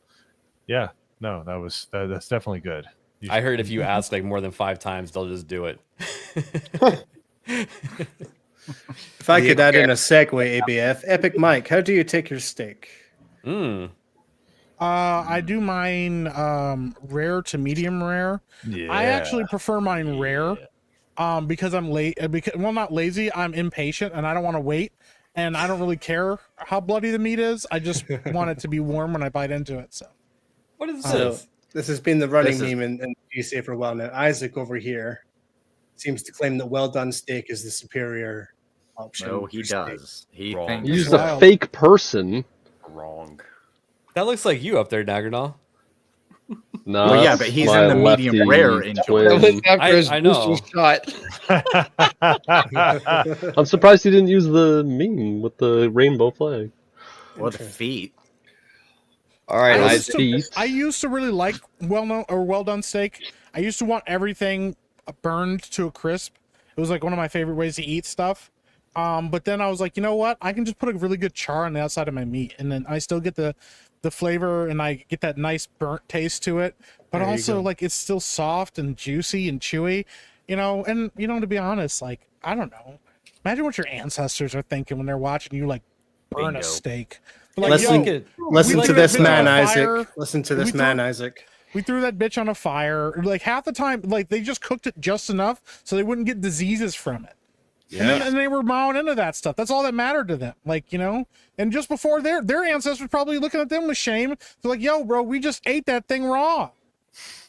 yeah, no, that's definitely good. I heard if you ask like more than 5 times, they'll just do it. If I could add in a segue, ABF, Epic Mike, how do you take your steak? I do mine rare to medium rare. Yeah. I actually prefer mine rare because I'm late. Well, not lazy. I'm impatient and I don't want to wait. And I don't really care how bloody the meat is. I just want it to be warm when I bite into it. So, what is this? This has been the running meme in GCA for a while now. Isaac over here seems to claim that well done steak is the superior option. No, he does. He thinks He's a fake person. Wrong. That looks like you up there, Nagranal. No, Well, yeah, but he's in the medium rare enjoy. That was after his I know. booster shot. I'm surprised he didn't use the meme with the rainbow flag. Or the feet. All right, I used to really like well done steak. I used to want everything burned to a crisp. It was like one of my favorite ways to eat stuff. But then I was like, you know what? I can just put a really good char on the outside of my meat, and then I still get the flavor, and I get that nice burnt taste to it. But also, like, it's still soft and juicy and chewy, you know. And to be honest, like, I don't know. Imagine what your ancestors are thinking when they're watching you like burn a steak. Like, listen to this man, Isaac. Listen to this man, Isaac. We threw that bitch on a fire. Like half the time, like they just cooked it just enough so they wouldn't get diseases from it. Yeah. And they were mowing into that stuff. That's all that mattered to them. Like, and just before their ancestors probably looking at them with shame. They're like, yo, bro, we just ate that thing raw.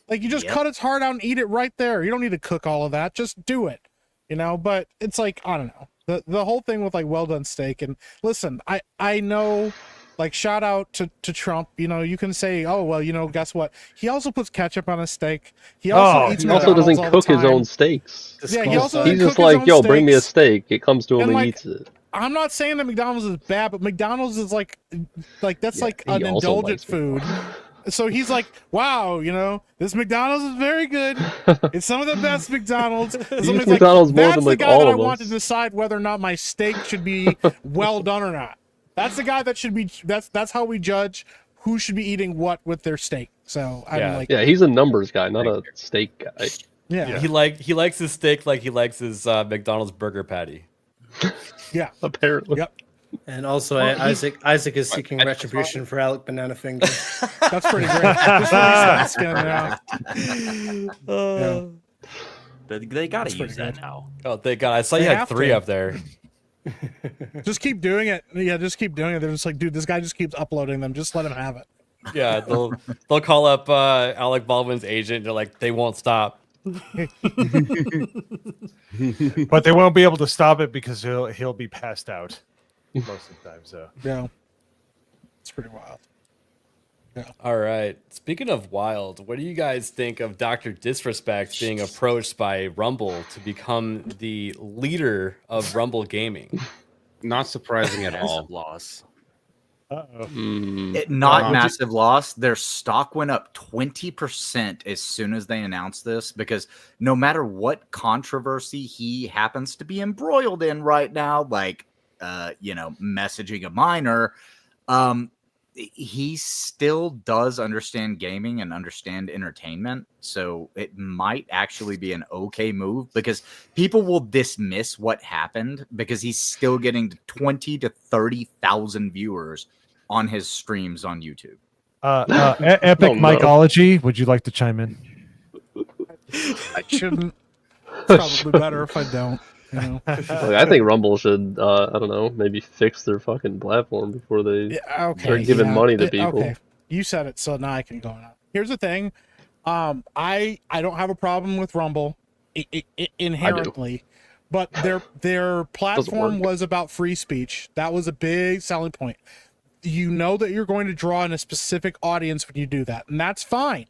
Like, you just cut its heart out and eat it right there. You don't need to cook all of that. Just do it. But it's like, I don't know. The whole thing with like well done steak. And listen, I know, like, shout out to Trump. You can say, oh, well, guess what? He also puts ketchup on a steak. He also eats McDonald's doesn't cook his own steaks. Yeah, he's just like, yo, bring me a steak. It comes to him and he eats it. I'm not saying that McDonald's is bad, but McDonald's is like that's like an indulgent food. So he's like, wow, this McDonald's is very good. It's some of the best McDonald's. He's McDonald's more than like all of us. I want to decide whether or not my steak should be well done or not. That's the guy that should be. That's how we judge who should be eating what with their steak. So I'm like, yeah, he's a numbers guy, not a steak guy. Yeah. He likes his steak like he likes his McDonald's burger patty. Yeah, apparently. Yep. And also, Isaac is seeking retribution for Alec Banana Finger. That's pretty great. Just They gotta use that now. Oh, thank God! I saw you had 3 up there. Just keep doing it. Yeah, just keep doing it. They're just like, dude, this guy just keeps uploading them. Just let him have it. Yeah, they'll call up Alec Baldwin's agent. They're like, they won't stop. But they won't be able to stop it because he'll be passed out most of the time. So yeah, it's pretty wild. Yeah. All right. Speaking of wild, what do you guys think of Drdisrespect being approached by Rumble to become the leader of Rumble Gaming? Not surprising at all. Loss. Massive loss. Their stock went up 20% as soon as they announced this, because no matter what controversy he happens to be embroiled in right now, like messaging a minor, he still does understand gaming and understand entertainment. So it might actually be an okay move, because people will dismiss what happened because he's still getting 20 to 30,000 viewers on his streams on YouTube. Epic Mycology, would you like to chime in? I shouldn't. It's probably better if I don't. I think Rumble should, I don't know, maybe fix their fucking platform before they start giving money to people. Okay, you said it, so now I can go on. Here's the thing, I don't have a problem with Rumble inherently, but their platform was about free speech. That was a big selling point. You know that you're going to draw in a specific audience when you do that, and that's fine.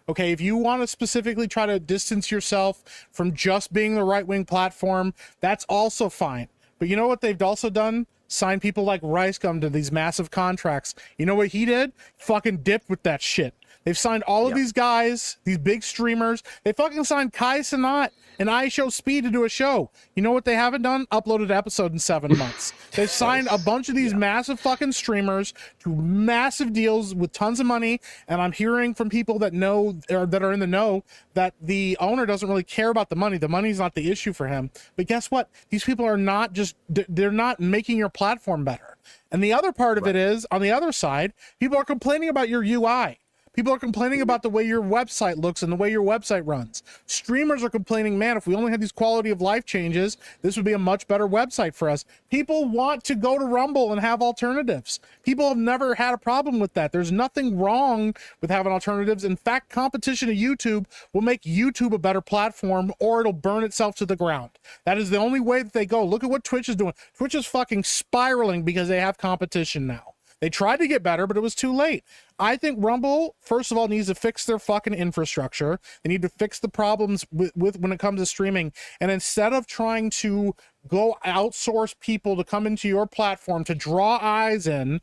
Okay, if you want to specifically try to distance yourself from just being the right-wing platform, that's also fine. But you know what they've also done? Sign people like Ricegum to these massive contracts. You know what he did? Fucking dipped with that shit. They've signed all of these guys, these big streamers. They fucking signed Kai Cenat and iShowSpeed to do a show. You know what they haven't done? Uploaded an episode in 7 months. They've signed a bunch of these massive fucking streamers to massive deals with tons of money. And I'm hearing from people that know, or that are in the know, that the owner doesn't really care about the money. The money's not the issue for him. But guess what? These people are not just, they're not making your platform better. And the other part of it is, on the other side, people are complaining about your UI. People are complaining about the way your website looks and the way your website runs. Streamers are complaining, man, if we only had these quality of life changes, this would be a much better website for us. People want to go to Rumble and have alternatives. People have never had a problem with that. There's nothing wrong with having alternatives. In fact, competition to YouTube will make YouTube a better platform, or it'll burn itself to the ground. That is the only way that they go. Look at what Twitch is doing. Twitch is fucking spiraling because they have competition now. They tried to get better, but it was too late. I think Rumble, first of all, needs to fix their fucking infrastructure. They need to fix the problems with when it comes to streaming. And instead of trying to go outsource people to come into your platform to draw eyes in,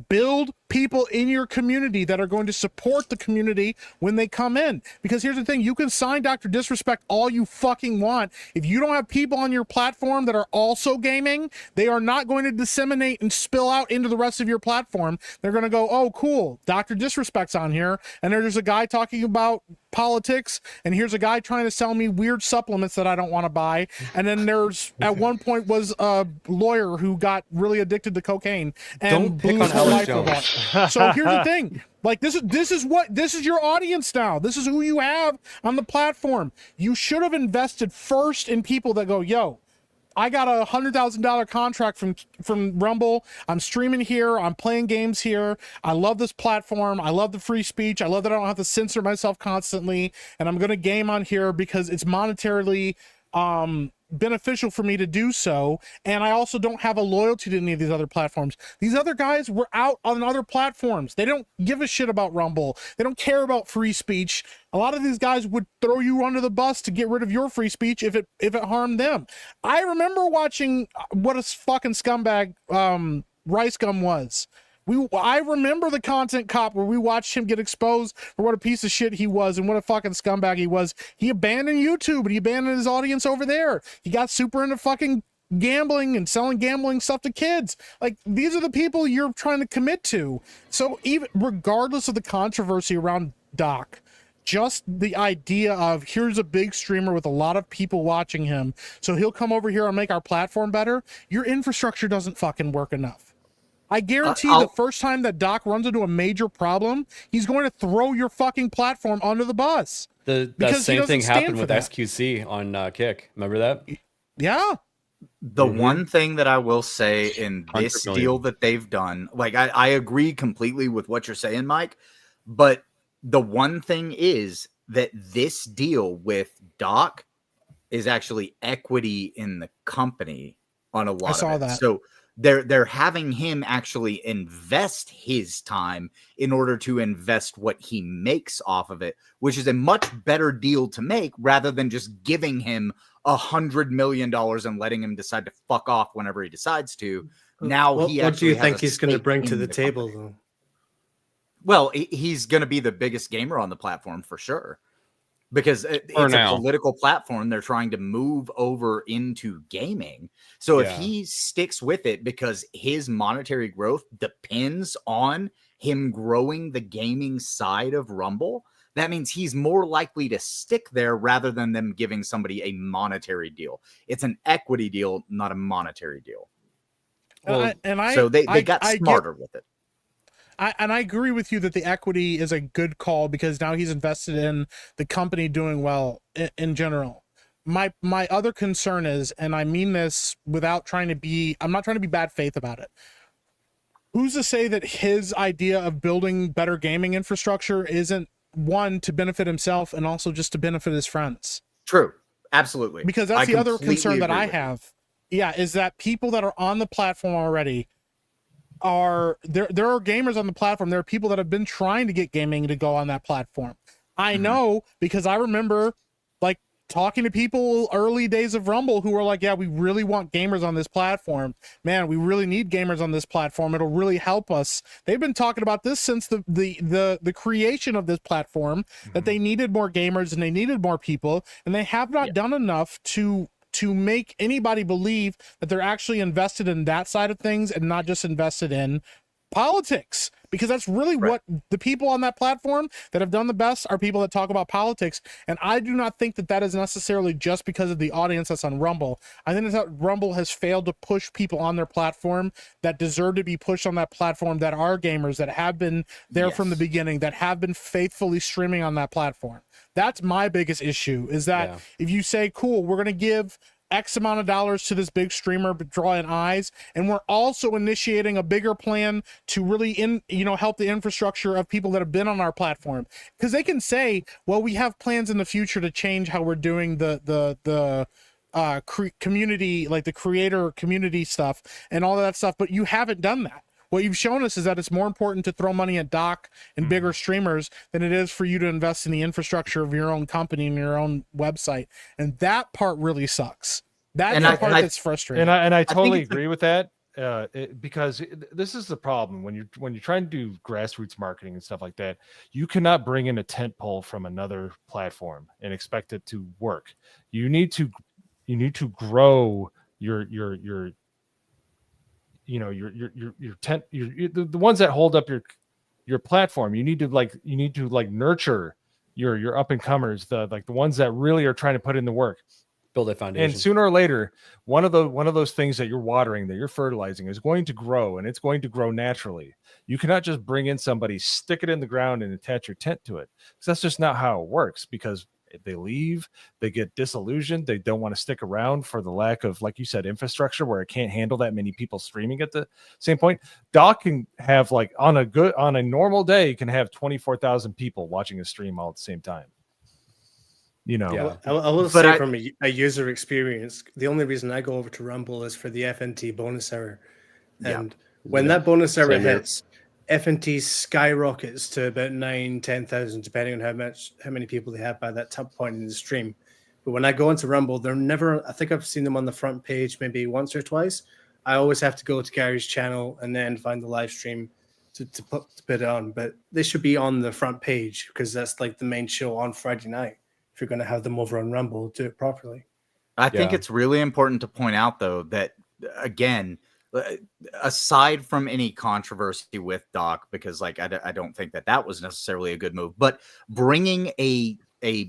build people in your community that are going to support the community when they come in. Because here's the thing, you can sign Drdisrespect all you fucking want. If you don't have people on your platform that are also gaming, they are not going to disseminate and spill out into the rest of your platform. They're going to go, oh, cool, Drdisrespect's on here, and there's a guy talking about politics, and here's a guy trying to sell me weird supplements that I don't want to buy. And then there's at one point was a lawyer who got really addicted to cocaine and blew his whole life apart. So here's the thing, like this is your audience now. This is who you have on the platform. You should have invested first in people that go, yo, I got a $100,000 contract from Rumble. I'm streaming here. I'm playing games here. I love this platform. I love the free speech. I love that I don't have to censor myself constantly. And I'm going to game on here because it's monetarily beneficial for me to do so. And I also don't have a loyalty to any of these other platforms. These other guys were out on other platforms. They don't give a shit about Rumble. They don't care about free speech. A lot of these guys would throw you under the bus to get rid of your free speech if it harmed them. I remember watching what a fucking scumbag Rice Gum was. I remember the Content Cop where we watched him get exposed for what a piece of shit he was and what a fucking scumbag he was. He abandoned YouTube, but he abandoned his audience over there. He got super into fucking gambling and selling gambling stuff to kids. Like, these are the people you're trying to commit to. So even regardless of the controversy around Doc, just the idea of here's a big streamer with a lot of people watching him, so he'll come over here and make our platform better. Your infrastructure doesn't fucking work enough. I guarantee the first time that Doc runs into a major problem, he's going to throw your fucking platform under the bus. That same thing happened with SQC on Kick. Remember that? Yeah. The one thing that I will say in this deal that they've done, like I agree completely with what you're saying, Mike, but the one thing is that this deal with Doc is actually equity in the company on a lot I saw of it. that. So they're having him actually invest his time in order to invest what he makes off of it, which is a much better deal to make rather than just giving him $100 million and letting him decide to fuck off whenever he decides to. Now, what do you think he's going to bring to the table, though? Well, he's going to be the biggest gamer on the platform for sure. Because it's a political platform. They're trying to move over into gaming. So if he sticks with it because his monetary growth depends on him growing the gaming side of Rumble, that means he's more likely to stick there rather than them giving somebody a monetary deal. It's an equity deal, not a monetary deal. So they got smarter with it. I agree with you that the equity is a good call because now he's invested in the company doing well in general. My other concern is, and I mean this without trying to be, I'm not trying to be bad faith about it. Who's to say that his idea of building better gaming infrastructure isn't one to benefit himself and also just to benefit his friends? True. Absolutely. Because that's the other concern that I have. Yeah, is that people that are on the platform already there are gamers on the platform. There are people that have been trying to get gaming to go on that platform. I know because I remember like talking to people early days of Rumble who were like, yeah, we really want gamers on this platform. Man, we really need gamers on this platform. It'll really help us. They've been talking about this since the creation of this platform, that they needed more gamers and they needed more people, and they have not done enough to make anybody believe that they're actually invested in that side of things and not just invested in politics, because that's really what the people on that platform that have done the best are people that talk about politics. And I do not think that is necessarily just because of the audience that's on Rumble. I think that Rumble has failed to push people on their platform that deserve to be pushed on that platform, that are gamers, that have been there from the beginning, that have been faithfully streaming on that platform. That's my biggest issue, is that if you say, cool, we're going to give X amount of dollars to this big streamer, but draw in eyes, and we're also initiating a bigger plan to really help the infrastructure of people that have been on our platform, because they can say, well, we have plans in the future to change how we're doing the community, like the creator community stuff and all of that stuff, but you haven't done that. what you've shown us is that it's more important to throw money at Doc and bigger streamers than it is for you to invest in the infrastructure of your own company and your own website. And that part really sucks. That's the part that's frustrating. And I totally agree with that. Because this is the problem when you're trying to do grassroots marketing and stuff like that, you cannot bring in a tent pole from another platform and expect it to work. You need to grow your tent, the ones that hold up your platform. You need to nurture your up and comers, the ones that really are trying to put in the work. Build a foundation. And sooner or later, one of those things that you're watering, that you're fertilizing, is going to grow, and it's going to grow naturally. You cannot just bring in somebody, stick it in the ground, and attach your tent to it. Because that's just not how it works. Because they leave, they get disillusioned, they don't want to stick around for the lack of, like you said, infrastructure where it can't handle that many people streaming at the same point. Doc can have, like, on a normal day, can have 24,000 people watching a stream all at the same time. I will say from a user experience, the only reason I go over to Rumble is for the FNT bonus hour. And when that bonus hour hits, FNT skyrockets to about 9,000-10,000, depending on how many people they have by that top point in the stream. But when I go into Rumble, they're never, I think I've seen them on the front page maybe once or twice. I always have to go to Gary's channel and then find the live stream to put it on. But they should be on the front page because that's like the main show on Friday night. If you're going to have them over on Rumble, do it properly. I think it's really important to point out, though, that, again, aside from any controversy with Doc, because like I don't think that was necessarily a good move, but bringing a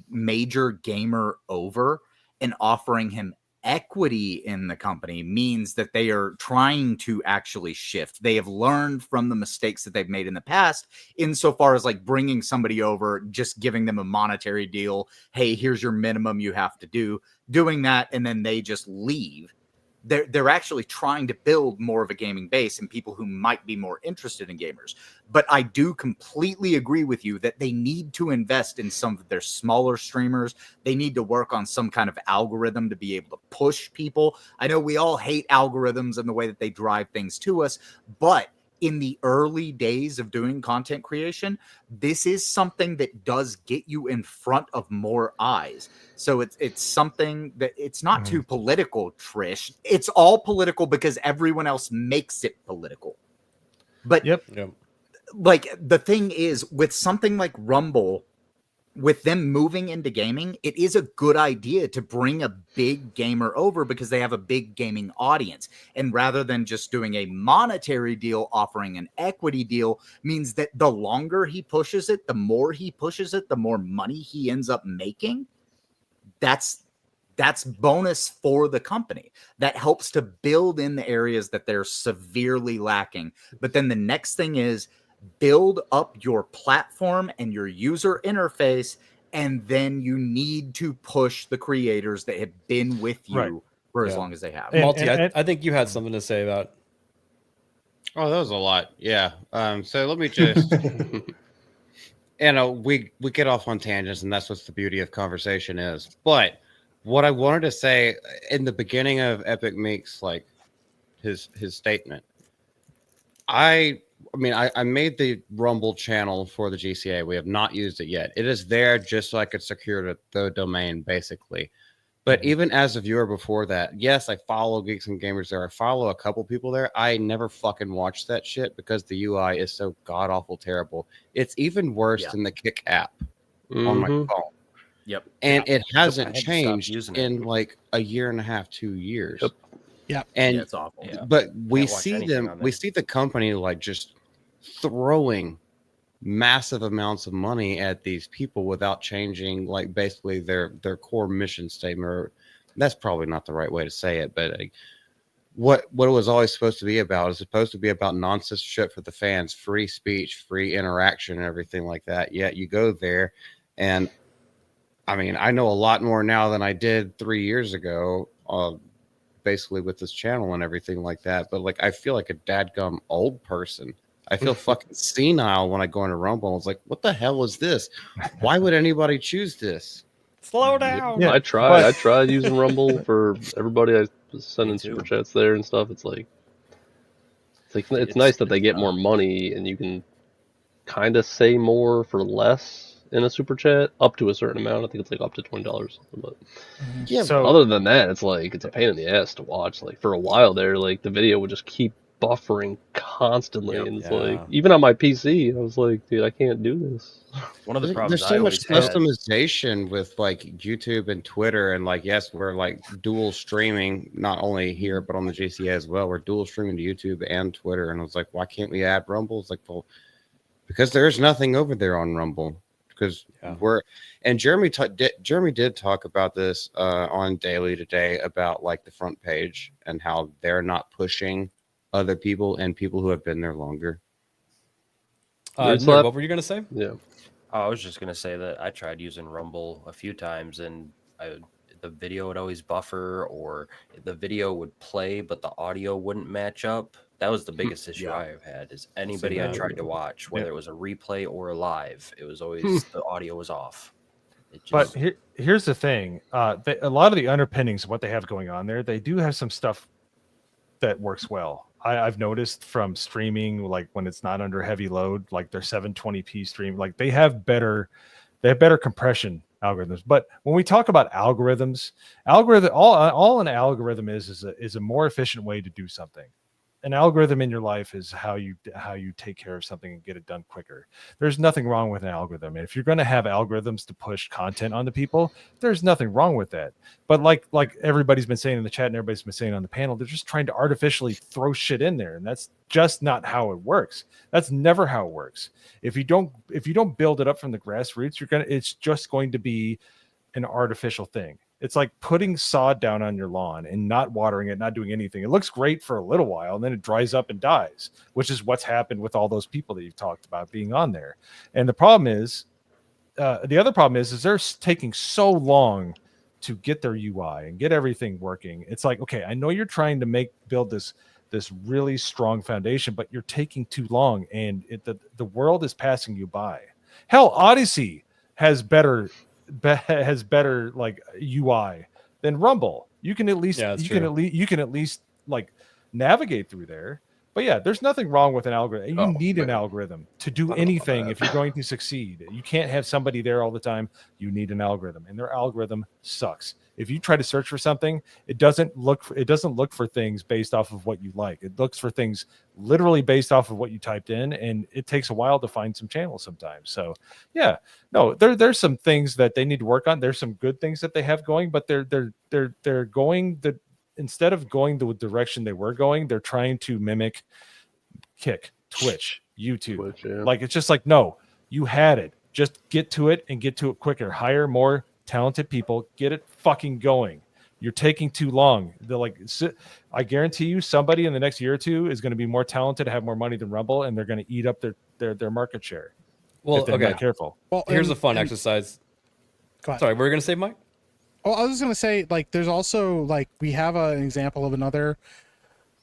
major gamer over and offering him equity in the company means that they are trying to actually shift. They have learned from the mistakes that they've made in the past, insofar as like bringing somebody over, just giving them a monetary deal. Hey, here's your minimum you have to do, doing that, and then they just leave. They're actually trying to build more of a gaming base and people who might be more interested in gamers. But I do completely agree with you that they need to invest in some of their smaller streamers. They need to work on some kind of algorithm to be able to push people. I know we all hate algorithms and the way that they drive things to us, but in the early days of doing content creation, this is something that does get you in front of more eyes. So it's something that it's not too political, Trish. It's all political because everyone else makes it political. But like the thing is, with something like Rumble, with them moving into gaming, it is a good idea to bring a big gamer over because they have a big gaming audience. And rather than just doing a monetary deal, offering an equity deal means that the longer he pushes it, the more he pushes it, the more money he ends up making. That's bonus for the company. That helps to build in the areas that they're severely lacking. But then the next thing is, build up your platform and your user interface, and then you need to push the creators that have been with you for as long as they have. Multi, I think you had something to say about. Oh, that was a lot. Yeah. So let me just, we get off on tangents, and that's what the beauty of conversation is. But what I wanted to say in the beginning of Epic Meek's like his statement, I made the Rumble channel for the GCA. We have not used it yet. It is there just so I could secure the domain, basically. But even as a viewer before that, yes, I follow Geeks and Gamers there. I follow a couple people there. I never fucking watch that shit because the UI is so god-awful terrible. It's even worse than the Kick app on my phone. Yep. And it hasn't changed in like a year and a half, 2 years. Yep. Yeah. And it's awful. Yeah. But we see the company like just throwing massive amounts of money at these people without changing like basically their core mission statement. Or, that's probably not the right way to say it, but like, what it was always supposed to be about is supposed to be about non-censorship for the fans, free speech, free interaction, and everything like that. Yet you go there, and I mean, I know a lot more now than I did 3 years ago, basically with this channel and everything like that. But like, I feel like a dadgum old person. I feel fucking senile when I go into Rumble. It's like, what the hell is this? Why would anybody choose this? Slow down. Yeah, I tried using Rumble for everybody. I was sending super chats there and stuff. It's like, It's nice that they get more money and you can kind of say more for less in a super chat up to a certain amount. I think it's like up to $20. But Yeah. So other than that, it's like it's a pain in the ass to watch. Like for a while there, like the video would just keep buffering constantly, and it's like even on my PC, I was like, dude, I can't do this. One of the problems There's I so much always had. customization with like YouTube and Twitter, and like yes, we're like dual streaming, not only here but on the JCA as well. We're dual streaming to YouTube and Twitter, and I was like, why can't we add Rumble? It's like, well, because there's nothing over there on Rumble. Because Jeremy did talk about this on Daily today about like the front page and how they're not pushing other people and people who have been there longer. Nerd, what were you gonna say? Yeah. Oh, I was just gonna say that I tried using Rumble a few times, and the video would always buffer, or the video would play, but the audio wouldn't match up. That was the biggest issue I've had. Is anybody I tried to watch, whether it was a replay or a live, it was always the audio was off. But here's the thing: a lot of the underpinnings of what they have going on there, they do have some stuff that works well. I've noticed from streaming, like when it's not under heavy load, like their 720p stream, like they have better compression algorithms. But when we talk about algorithms, all an algorithm is a more efficient way to do something. An algorithm in your life is how you take care of something and get it done quicker. There's nothing wrong with an algorithm. And if you're going to have algorithms to push content onto people, there's nothing wrong with that. But like everybody's been saying in the chat and everybody's been saying on the panel, they're just trying to artificially throw shit in there, and that's just not how it works. That's never how it works. If you don't build it up from the grassroots, it's just going to be an artificial thing. It's like putting sod down on your lawn and not watering it, not doing anything. It looks great for a little while, and then it dries up and dies, which is what's happened with all those people that you've talked about being on there. And the problem is, the other problem is they're taking so long to get their UI and get everything working. It's like, okay, I know you're trying to build this really strong foundation, but you're taking too long, and the world is passing you by. Hell, Odyssey has better like UI than Rumble. You can at least like navigate through there. But yeah, there's nothing wrong with an algorithm. You need an algorithm to do anything if you're going to succeed. You can't have somebody there all the time. You need an algorithm, and their algorithm sucks. If you try to search for something, it doesn't look for things based off of what you like. It looks for things literally based off of what you typed in, and it takes a while to find some channels sometimes. So yeah, no, there's some things that they need to work on. There's some good things that they have going, but they're going instead of going the direction they were going, they're trying to mimic Kick, Twitch, YouTube. Like it's just like, no, you had it. Just get to it and get to it quicker. Hire more talented people, get it fucking going. You're taking too long. I guarantee you somebody in the next year or two is going to be more talented, have more money than Rumble, and they're going to eat up their market share. Well, if they're not careful. Well, here's a fun exercise. Sorry, what were you going to say, Mike? Oh, I was just going to say, like, there's also, like, we have an example of another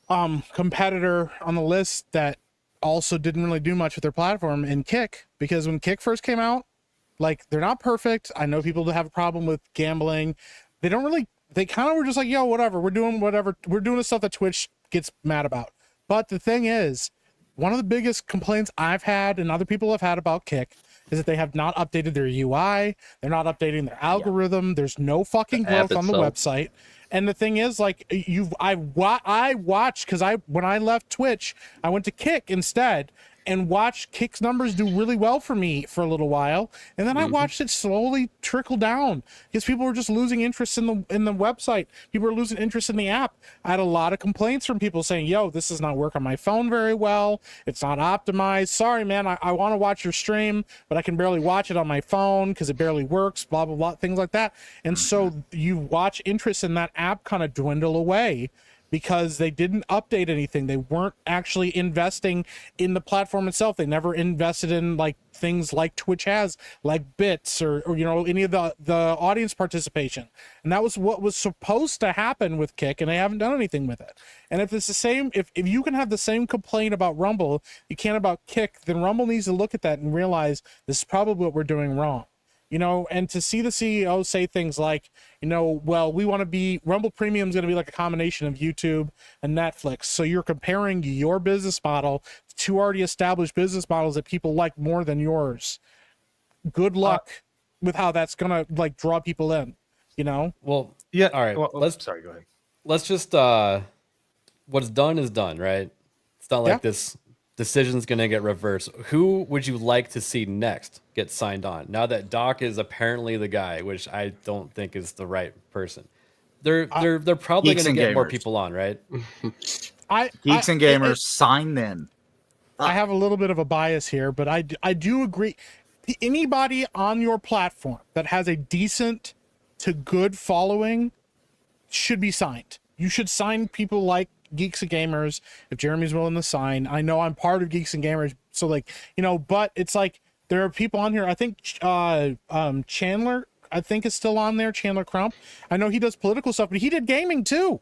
competitor on the list that also didn't really do much with their platform in Kick, because when Kick first came out, like, they're not perfect. I know people that have a problem with gambling. They kind of were just like, yo, whatever. We're doing the stuff that Twitch gets mad about. But the thing is, one of the biggest complaints I've had and other people have had about Kick is that they have not updated their UI. They're not updating their algorithm. There's no fucking growth on the website. And the thing is, like, I watched, because when I left Twitch, I went to Kick instead and watched Kick's numbers do really well for me for a little while, and then I watched it slowly trickle down because people were just losing interest in the website. People were losing interest in the app. I had a lot of complaints from people saying, yo, this does not work on my phone very well. It's not optimized. Sorry, man, I want to watch your stream, but I can barely watch it on my phone because it barely works, blah, blah, blah, things like that. And so you watch interest in that app kind of dwindle away, because they didn't update anything. They weren't actually investing in the platform itself. They never invested in like things like Twitch has, like bits or you know, any of the audience participation. And that was what was supposed to happen with Kick, and they haven't done anything with it. And if it's the same, if you can have the same complaint about Rumble you can about Kick, then Rumble needs to look at that and realize this is probably what we're doing wrong. You know, and to see the CEO say things like, you know, well, we want to be, Rumble Premium is going to be like a combination of YouTube and Netflix. So you're comparing your business model to two already established business models that people like more than yours. Good luck with how that's going to like draw people in, you know? Well, yeah. All right. Well, let's sorry, go ahead. Let's just what's done is done, right? It's not like this decision's going to get reversed. Who would you like to see next get signed on? Now that Doc is apparently the guy, which I don't think is the right person. They're probably going to get more people on, right? Geeks and Gamers, sign them. I have a little bit of a bias here, but I do agree. Anybody on your platform that has a decent to good following should be signed. You should sign people like Geeks and Gamers if Jeremy's willing to sign. I know I'm part of Geeks and Gamers, so like, you know, but it's like there are people on here. I think Chandler, I think, is still on there. Chandler Crump. I know he does political stuff, but he did gaming too.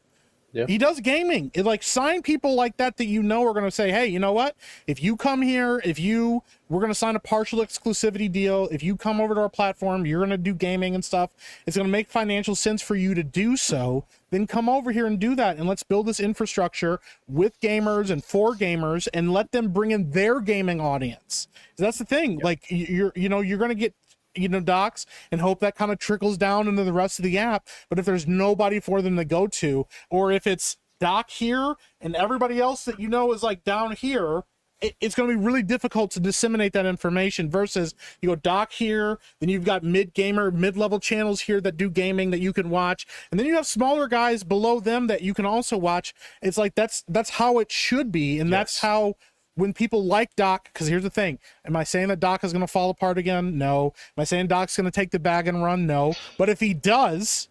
Yeah. He does gaming. It like sign people like that you know are going to say, hey, you know what? If you come here, we're going to sign a partial exclusivity deal. If you come over to our platform, you're going to do gaming and stuff. It's going to make financial sense for you to do so. Then come over here and do that. And let's build this infrastructure with gamers and for gamers and let them bring in their gaming audience. That's the thing. Yep. Like you're going to get, you know, docs and hope that kind of trickles down into the rest of the app. But if there's nobody for them to go to, or if it's Doc here and everybody else that you know is like down here, it's going to be really difficult to disseminate that information versus you go Doc here, then you've got mid-level channels here that do gaming that you can watch, and then you have smaller guys below them that you can also watch. It's like that's how it should be, and that's how. When people like Doc, because here's the thing. Am I saying that Doc is going to fall apart again? No. Am I saying Doc's going to take the bag and run? No. But if he does,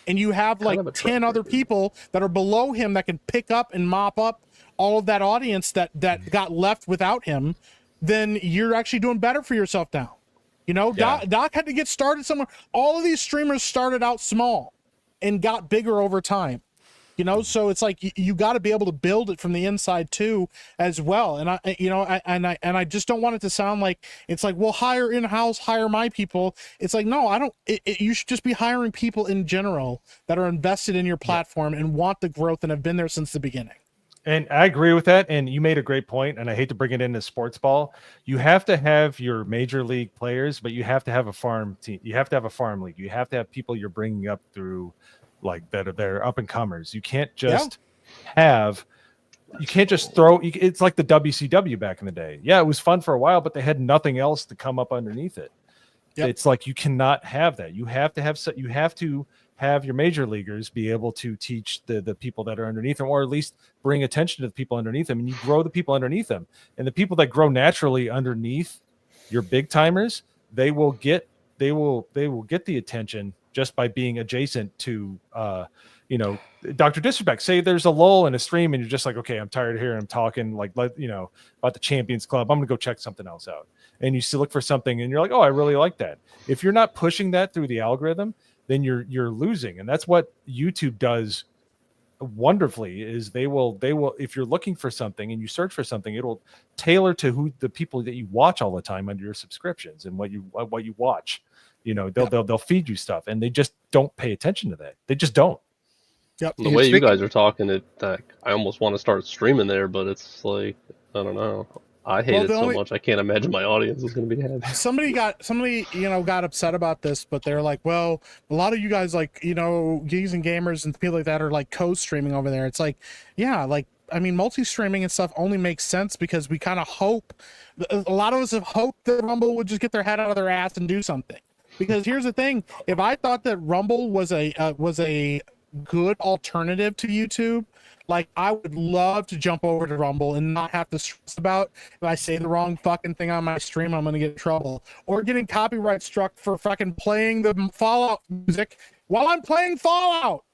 and you have like 10 other people that are below him that can pick up and mop up all of that audience that got left without him, then you're actually doing better for yourself now. You know, Doc had to get started somewhere. All of these streamers started out small and got bigger over time. You know, so it's like you got to be able to build it from the inside too, as well. And I just don't want it to sound like it's like, well, hire in-house, hire my people. It's like, no, I don't. You should just be hiring people in general that are invested in your platform and want the growth and have been there since the beginning. And I agree with that. And you made a great point. And I hate to bring it into sports ball. You have to have your major league players, but you have to have a farm team. You have to have a farm league. You have to have people you're bringing up through. Like that are they're up and comers. You can't just throw. It's like the WCW back in the day. Yeah, it was fun for a while, but they had nothing else to come up underneath it. Yep. It's like you cannot have that. You have to have your major leaguers be able to teach the people that are underneath them, or at least bring attention to the people underneath them. And you grow the people underneath them, and the people that grow naturally underneath your big timers, they will get the attention just by being adjacent to, Drdisrespect. Say there's a lull in a stream and you're just like, okay, I'm tired of hearing him talking about the Champions Club. I'm going to go check something else out. And you still look for something and you're like, oh, I really like that. If you're not pushing that through the algorithm, then you're losing. And that's what YouTube does wonderfully is they will, if you're looking for something and you search for something, it'll tailor to who the people that you watch all the time under your subscriptions and what you watch. You know, they'll feed you stuff, and they just don't pay attention to that. They just don't. Yep. The way you guys are talking, I almost want to start streaming there, but it's like, I don't know. I hate it so much. I can't imagine my audience is going to be happy. Somebody got upset about this, but they're like, well, a lot of you guys like, Geeks and Gamers and people like that are like co-streaming over there. It's like, yeah, like, I mean, multi-streaming and stuff only makes sense because we kind of hope, a lot of us have hoped that Rumble would just get their head out of their ass and do something. Because here's the thing: if I thought that Rumble was a good alternative to YouTube, like I would love to jump over to Rumble and not have to stress about if I say the wrong fucking thing on my stream, I'm gonna get in trouble, or getting copyright struck for fucking playing the Fallout music while I'm playing Fallout.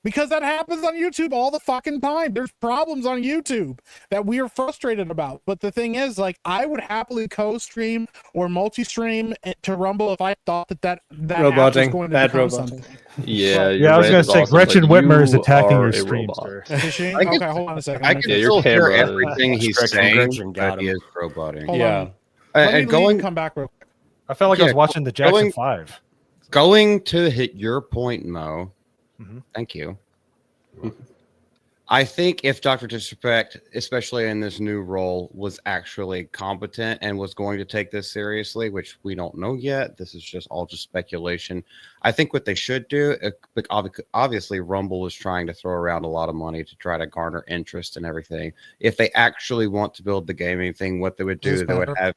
Because that happens on YouTube all the fucking time. There's problems on YouTube that we are frustrated about. But the thing is, like, I would happily co-stream or multi-stream to Rumble if I thought that app was going to become something. Yeah, I was going to say, awesome, Gretchen Whitmer is attacking your stream. Is she? Okay, hold on a second. I can still hear everything he's saying, but he is roboting. Yeah. Let me come back real quick. I felt like I was watching the Jackson 5. Going to hit your point, Mo. Thank you. I think if Dr. Disrespect, especially in this new role, was actually competent and was going to take this seriously, which we don't know yet, this is just speculation. I think what they should do, obviously Rumble is trying to throw around a lot of money to try to garner interest and everything. If they actually want to build the gaming thing, what they would do, they would have,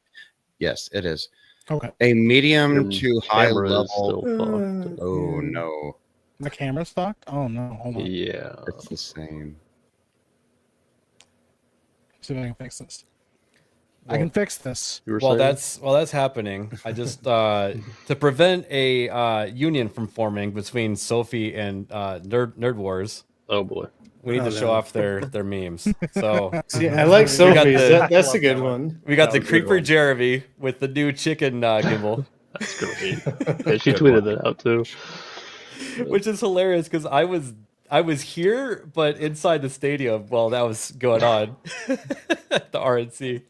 yes, it is. Okay. A medium to high camera is level. still fucked. Oh no. The camera's fucked? Oh no. Hold on. Yeah. It's the same. See if I can fix this. I can fix this. While that's happening, I just to prevent a union from forming between Sophie and Nerd Wars. Oh boy. We need to show off their memes. So See, I like Sophie's. That's a good one. We got the Creeper Jeremy with the new chicken gimbal. That's gonna be. Yeah, she tweeted that out too. Which is hilarious because I was here, but inside the stadium while that was going on at the RNC.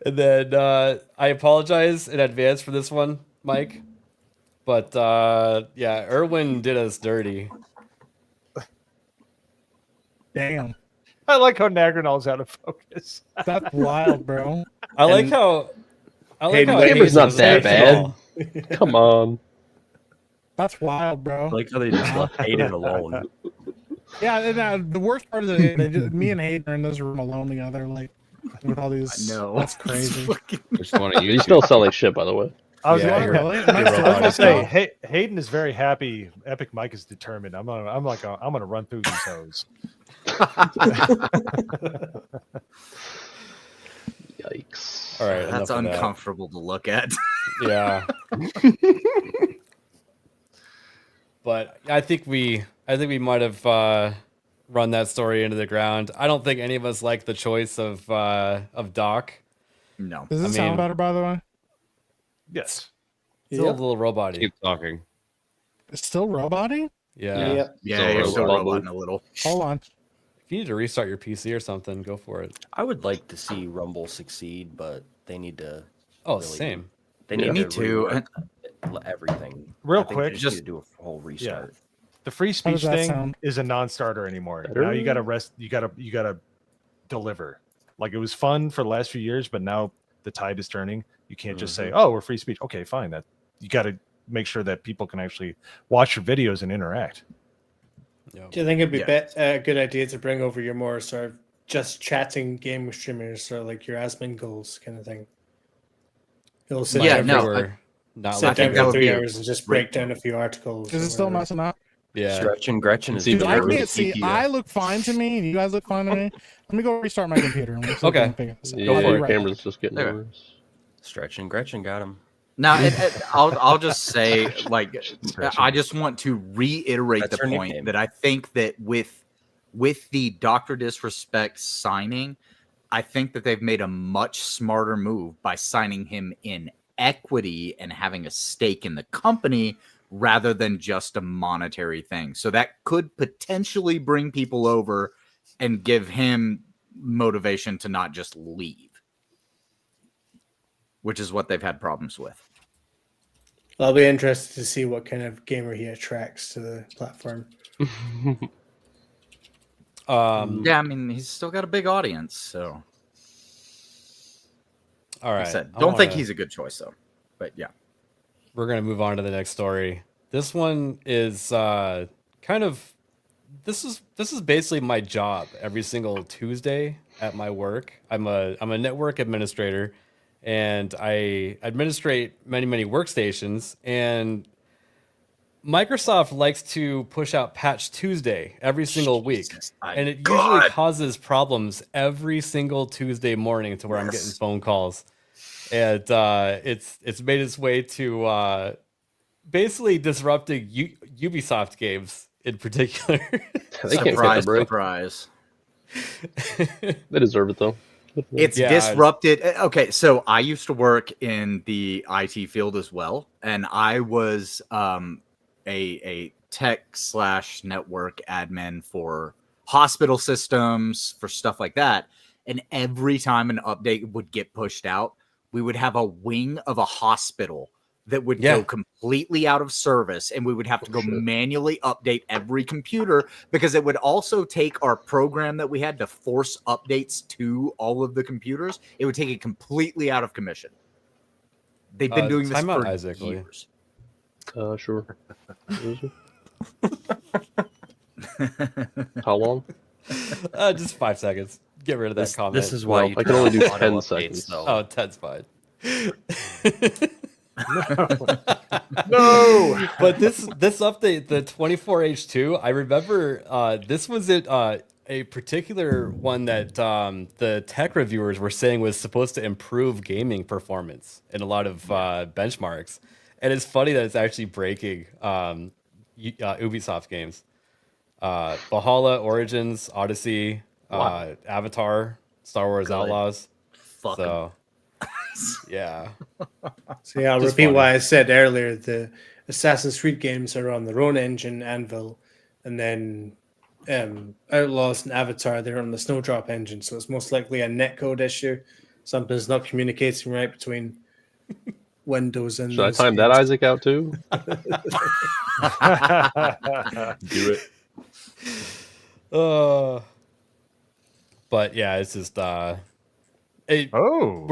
And then I apologize in advance for this one, Mike. But yeah, Erwin did us dirty. Damn. I like how Nagrinal's out of focus. That's wild, bro. I like how Camera's not that bad. Come on. That's wild, bro. I like how they just left Hayden alone. Yeah, and, the worst part of it, me and Hayden are in this room alone together, like with all these. No, that's crazy. You still sound like shit, by the way. I was Really? gonna say Hayden is very happy. Epic Mike is determined. I'm gonna run through these hoes. Yikes! All right, that's uncomfortable to look at. Yeah. But I think we might have run that story into the ground. I don't think any of us like the choice of Doc. No. Does it sound better, by the way? Yes. Still a little robot-y. Keep talking. It's still robot-y? Yeah. Yeah, you're still roboting a little. Hold on. If you need to restart your PC or something, go for it. I would like to see Rumble succeed, but they need to. Oh, really, same. They need Me to too. rewrite everything. Real I think quick, they just need to do a whole restart. The free does speech that thing sound? is a non-starter anymore. Now you gotta rest. You gotta deliver. Like it was fun for the last few years, but now the tide is turning. You can't just say, "Oh, we're free speech." Okay, fine. That you got to make sure that people can actually watch your videos and interact. Yep. Do you think it'd be a good idea to bring over your more sort of just chatting game streamers, sort of like your Asmongols kind of thing? You'll sit down for 3 hours and just break down a few articles. Is it still messing up? Yeah. Stretch and Gretchen is. Dude, I can't see. I look fine to me, and you guys look fine to me. Let me go restart my computer. Okay. Yeah, your camera's just getting worse. Stretch and Gretchen got him. Now, I'll just say, like, I just want to reiterate That's the her point nickname. that I think that with the Dr. Disrespect signing, I think that they've made a much smarter move by signing him in equity and having a stake in the company rather than just a monetary thing. So that could potentially bring people over and give him motivation to not just leave, which is what they've had problems with. I'll be interested to see what kind of gamer he attracts to the platform. Yeah, I mean, he's still got a big audience, so. All right. Like I said, don't think he's a good choice, though. But yeah. We're going to move on to the next story. This one is kind of this is basically my job every single Tuesday at my work. I'm a network administrator, and I administrate many workstations, and Microsoft likes to push out Patch Tuesday every single week, and it usually causes problems every single Tuesday morning to where I'm getting phone calls, and it's made its way to basically disrupting Ubisoft games in particular. They can't take a break. Surprise. They deserve it though. It's disrupted. Okay, so I used to work in the IT field as well, and I was a tech/network admin for hospital systems, for stuff like that. And every time an update would get pushed out, we would have a wing of a hospital that would go completely out of service, and we would have to go manually update every computer, because it would also take our program that we had to force updates to all of the computers. It would take it completely out of commission. They've been doing this for years. Sure. How long? Just 5 seconds. Get rid of that comment. This is why I can only do 10 seconds. Oh, 10's fine. No. But this update, the 24H2, I remember this was a particular one that the tech reviewers were saying was supposed to improve gaming performance in a lot of benchmarks. And it's funny that it's actually breaking Ubisoft games. Valhalla, Origins, Odyssey, Avatar, Star Wars Outlaws. Fuck. So, yeah. So yeah, I'll Just repeat funny. what I said earlier. The Assassin's Creed games are on their own engine, Anvil, and then Outlaws and Avatar, they're on the Snowdrop engine. So it's most likely a netcode issue. Something's not communicating right between Windows and... Should I time that Isaac out too? Do it. But yeah, it's just we're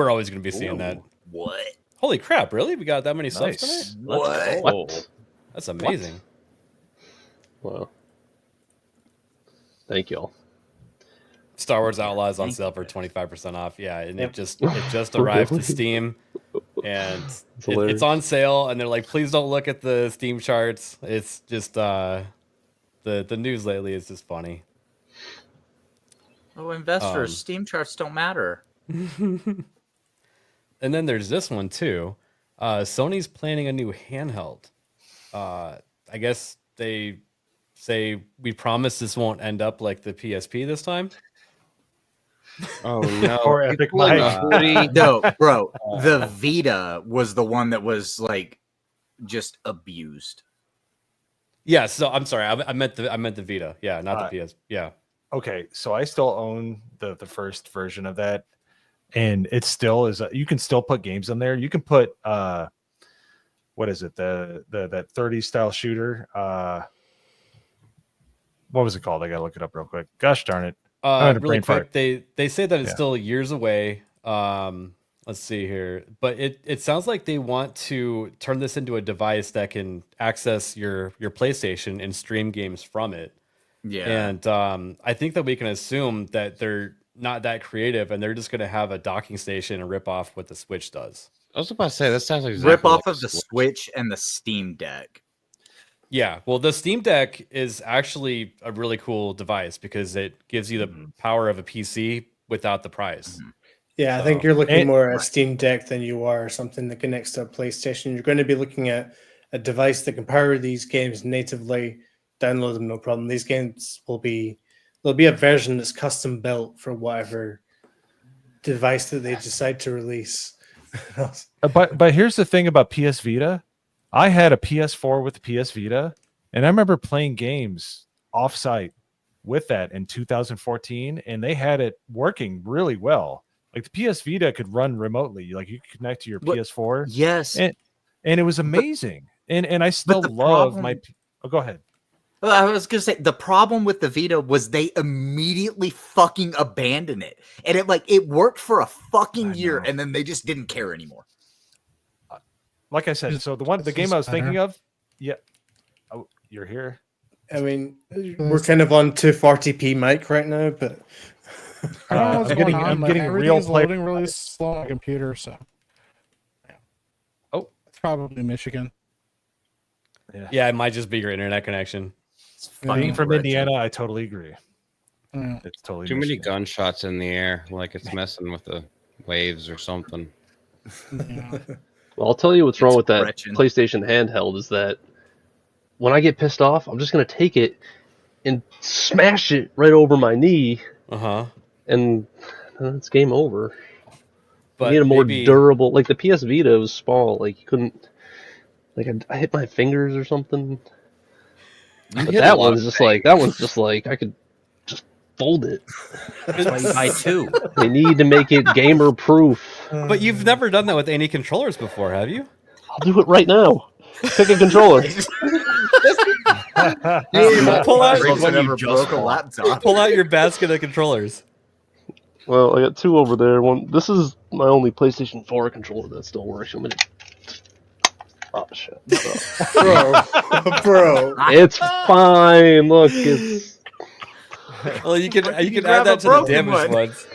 always going to be seeing that. What? Holy crap! Really, we got that many subs tonight? What? That's amazing. Wow. Thank y'all. Star Wars Outlaws on sale for 25% off. Yeah, and it just arrived to Steam, and it's on sale. And they're like, please don't look at the Steam charts. It's just the news lately is just funny. Oh, investors, Steam charts don't matter. And then there's this one too. Sony's planning a new handheld. I guess they say we promise this won't end up like the PSP this time. Oh no! Or Epic Mic. No, bro. The Vita was the one that was like just abused. Yeah. So I'm sorry. I meant the Vita. Yeah, not the PS. Yeah. Okay, so I still own the first version of that, and it still is. You can still put games on there. You can put what is it? The that 30s style shooter. What was it called? I gotta look it up real quick. Gosh darn it! Really quick, they say that it's still years away. Let's see here, but it sounds like they want to turn this into a device that can access your PlayStation and stream games from it. Yeah, and I think that we can assume that they're not that creative, and they're just going to have a docking station and rip off what the Switch does. I was about to say that sounds exactly rip off like of the Switch and the Steam Deck. Yeah, well, the Steam Deck is actually a really cool device because it gives you the power of a PC without the price. Yeah, I think you're looking more at Steam Deck than you are something that connects to a PlayStation. You're going to be looking at a device that can power these games natively, download them no problem. These games there'll be a version that's custom built for whatever device that they decide to release. But here's the thing about PS Vita. I had a PS4 with the PS Vita, and I remember playing games off-site with that in 2014, and they had it working really well. Like the PS Vita could run remotely. Like you could connect to your PS4. Yes. And it was amazing. And I still love my... Oh, go ahead. Well, I was going to say, the problem with the Vita was they immediately fucking abandoned it. And it worked for a fucking year, and then they just didn't care anymore. Like I said, so the game I was thinking of... Yeah. Oh, you're here. I mean, we're kind of on 240p mic right now, but... I don't know what's going on. I'm getting real loading really slow on my computer, so. Oh, it's probably Michigan. Yeah, it might just be your internet connection. Being from Indiana, I totally agree. It's totally too many gunshots in the air, like it's messing with the waves or something. Well, I'll tell you what's wrong with that PlayStation handheld is that when I get pissed off, I'm just gonna take it and smash it right over my knee. And it's game over. But you need a more durable, like the PS Vita was small, like you couldn't, like I hit my fingers or something. But that one's just like I could just fold it. That's why you buy two. They need to make it gamer proof. But you've never done that with any controllers before, have you? I'll do it right now. Pick a controller. Pull out when you broke a laptop. Pull out your basket of controllers. Well, I got two over there. One. This is my only PlayStation 4 controller that still works. Oh shit, bro. It's fine. Look, it's. Well, you can add that to the damaged ones.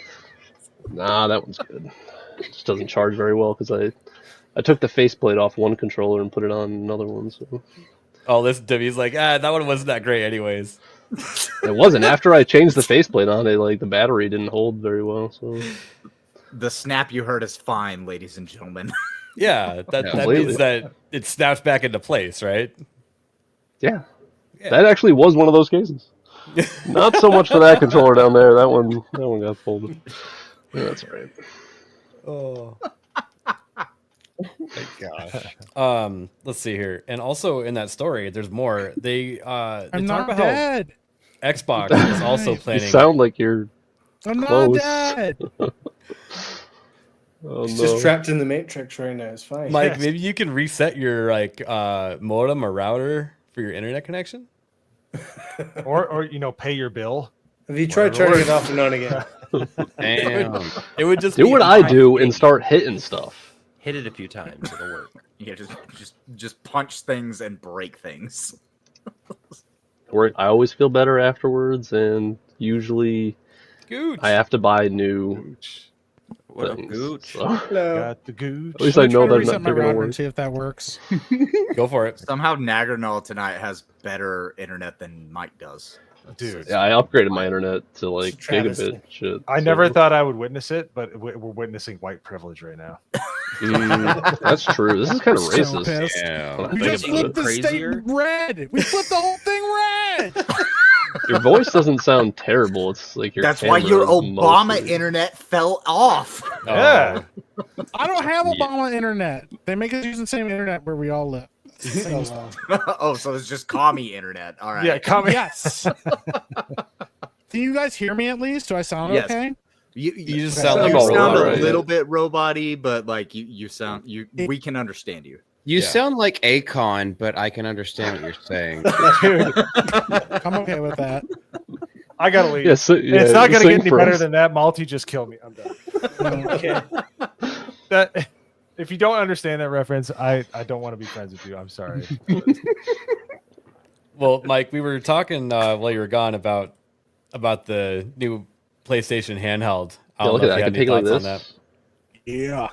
Nah, that one's good. It just doesn't charge very well because I took the faceplate off one controller and put it on another one. So. Oh, this Dimmy's like, that one wasn't that great, anyways. It wasn't. After I changed the faceplate on it, the battery didn't hold very well. So. The snap you heard is fine, ladies and gentlemen. Yeah, that means that it snaps back into place, right? Yeah. That actually was one of those cases. Not so much for that controller down there. That one got folded. Yeah, that's all right. Oh. My gosh. Let's see here. And also in that story, there's more. They talk not about dead. how Xbox is also planning. You sound like you're I'm close. not dead. Oh, He's no. just trapped in the Matrix right now. It's fine. Mike, maybe you can reset your modem or router for your internet connection? or pay your bill. Have you tried turning it off and on again? Damn. It would just do be what I do and start hitting stuff. Hit it a few times, it'll work. Yeah, just punch things and break things. I always feel better afterwards, and usually Gooch. I have to buy new What things. up, Gooch? So, Got the gooch. at least I know that reset I'm my not going router to and work. see if that works. Go for it. Somehow Nagernal tonight has better internet than Mike does. Dude. Yeah, I upgraded my internet to Travesty. gigabit shit. I never thought I would witness it, but we're witnessing white privilege right now. That's true. This is kind of So racist. pissed. Yeah. When I We think just about flipped it. the state crazier. red. We flipped the whole thing red. Your voice doesn't sound terrible. It's like your That's why your camera is Obama mostly- internet fell off. Yeah. I don't have Obama internet. They make us use the same internet where we all live. Oh, wow. Oh, so it's just commie internet. All right. Yeah, coming. Yes. Can you guys hear me at least? Do I sound Yes. okay? You just you sound like you a sound robot, a little bit robot-y, but we can understand you. You Yeah. sound like Akon, but I can understand what you're saying. Dude, I'm okay with that. I gotta leave. Yeah, It's not gonna sing get any for better us. than that. Malty just killed me. I'm done. Okay. That if you don't understand that reference, I don't want to be friends with you. I'm sorry. Well, Mike, we were talking while you were gone about the new PlayStation handheld. I Yeah, don't look know at if that. I you can had take any it like thoughts on this. that. Yuck.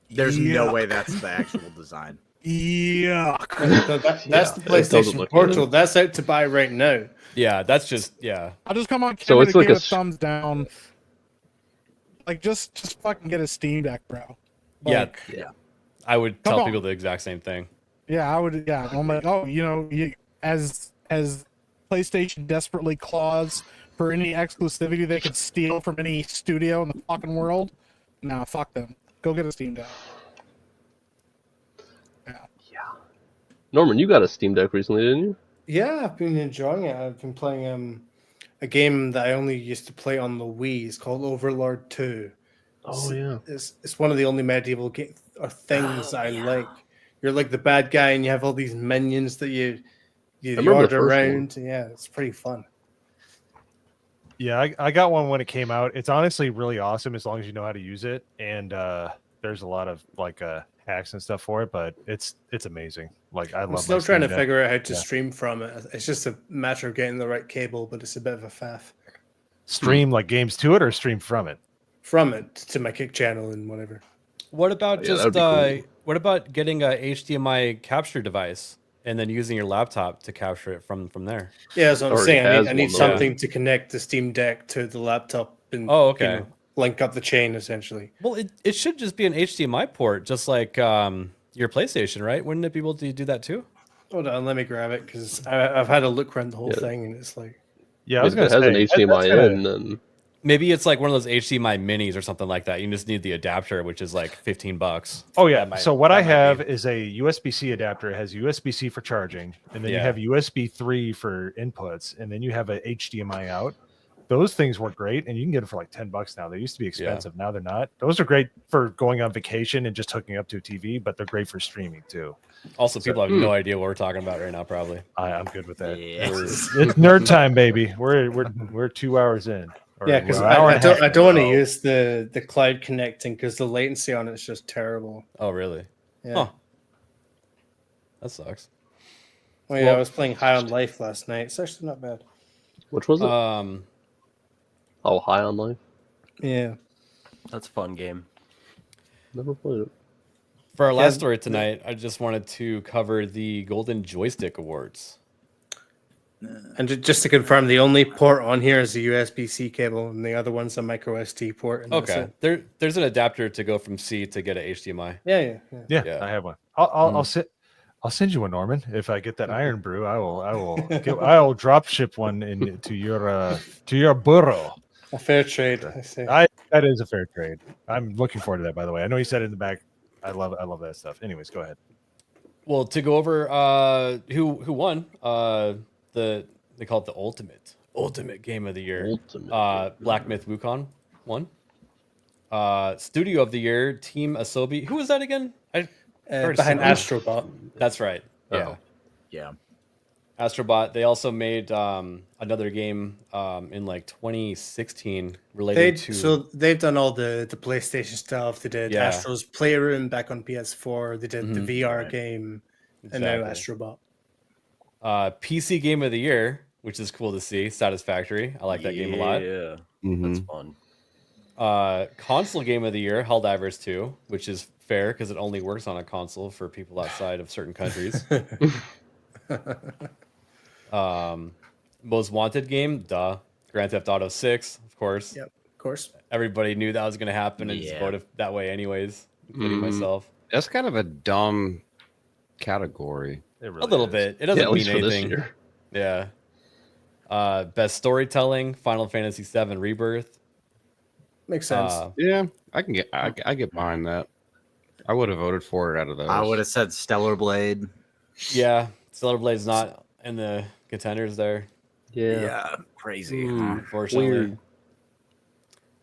There's no Yuck. way that's the actual design. Yuck. That's Yeah, the it doesn't PlayStation look Portal. good. That's out to buy right now. Yeah, that's just I'll just come on So camera it's to like give a a thumbs down. Like just fucking get a Steam Deck, bro. Yeah. Like, I would Come tell on. people the exact same thing. Yeah, I would. Yeah, I'm like, as PlayStation desperately claws for any exclusivity they could steal from any studio in the fucking world. Nah, fuck them. Go get a Steam Deck. Norman, you got a Steam Deck recently, didn't you? Yeah, I've been enjoying it. I've been playing a game that I only used to play on the Wii. It's called Overlord 2. Oh yeah. It's one of the only medieval things I like. You're like the bad guy, and you have all these minions that you remember the order first around. Yeah, it's pretty fun. Yeah, I got one when it came out. It's honestly really awesome as long as you know how to use it. And there's a lot of hacks and stuff for it, but it's amazing. Like I love. I'm still my trying to Steam Deck. figure out how to Yeah. stream from it. It's just a matter of getting the right cable, but it's a bit of a faff. Stream like games to it or stream from it. From it to my Kick channel and whatever. What about Yeah, that'd be cool. what about getting a HDMI capture device and then using your laptop to capture it from there? Yeah, that's what I'm Already saying. has I need one, though. something to connect the Steam Deck to the laptop and Oh, okay. link up the chain essentially. Well, it should just be an HDMI port, just like your PlayStation, right? Wouldn't it be able to do that too? Hold on, let me grab it because I've had a look around the whole Yeah. thing and it's like Yeah, I was If gonna it has say an that- HDMI that's gonna- in, then Maybe it's like one of those HDMI minis or something like that. You just need the adapter, which is like $15. Oh yeah. That might- So what I that might have be- is a USB-C adapter. It has USB-C for charging, and then you Yeah. have USB 3 for inputs, and then you have a HDMI out. Those things work great, and you can get them for like $10 now. They used to be expensive. Now they're not. Those are great for going on vacation and just hooking up to a TV, but they're great for streaming too. Also, people have no idea what we're talking about right now. Probably. I'm good with that. Yeah. It's nerd time, baby. We're 2 hours in. Or Yeah, because we're an hour I and a half don't I don't want to in. use the cloud connecting because the latency on it is just terrible. Oh, really? Yeah. Huh. That sucks. Well, yeah, I was playing High on Life last night. It's actually not bad. Which was it? Oh, High on Life. Yeah, That's a fun game. Never played it. For our last story tonight, I just wanted to cover the Golden Joystick Awards. and just to confirm, the only port on here is the USB-C cable, and the other one's a micro SD port. And that's Okay, it. there's an adapter to go from C to get a HDMI. Yeah. Yeah, I have one. I'll send you one, Norman. If I get that iron brew, I will drop ship one to your burrow. A fair trade, I say. That is a fair trade. I'm looking forward to that. By the way, I know you said it in the back. I love that stuff. Anyways, go ahead. Well, to go over who won, they call it the ultimate game of the year. Black Myth Wukong won. Studio of the year, Team Asobi. Who was that again? Behind Astrobot. That's right. Yeah. Yeah. Astrobot. They also made another game in like 2016 related to. So they've done all the PlayStation stuff. They did Yeah. Astro's Playroom back on PS4. They did the VR Right. game, and now Exactly. Astrobot. PC Game of the Year, which is cool to see. Satisfactory. I like that game a lot. Yeah, Mm-hmm. that's fun. Console Game of the Year, Helldivers 2, which is fair because it only works on a console for people outside of certain countries. Most Wanted Game, Grand Theft Auto 6, of course. Yep, of course. Everybody knew that was going to happen and just Yeah. voted that way anyways, including myself. That's kind of a dumb category. A little bit. It doesn't mean anything. Yeah. Best Storytelling, Final Fantasy VII Rebirth. Makes sense. Yeah, I get behind that. I would have voted for it out of those. I would have said Stellar Blade. Yeah, Stellar Blade's not in the contenders there. Yeah, crazy. Unfortunately.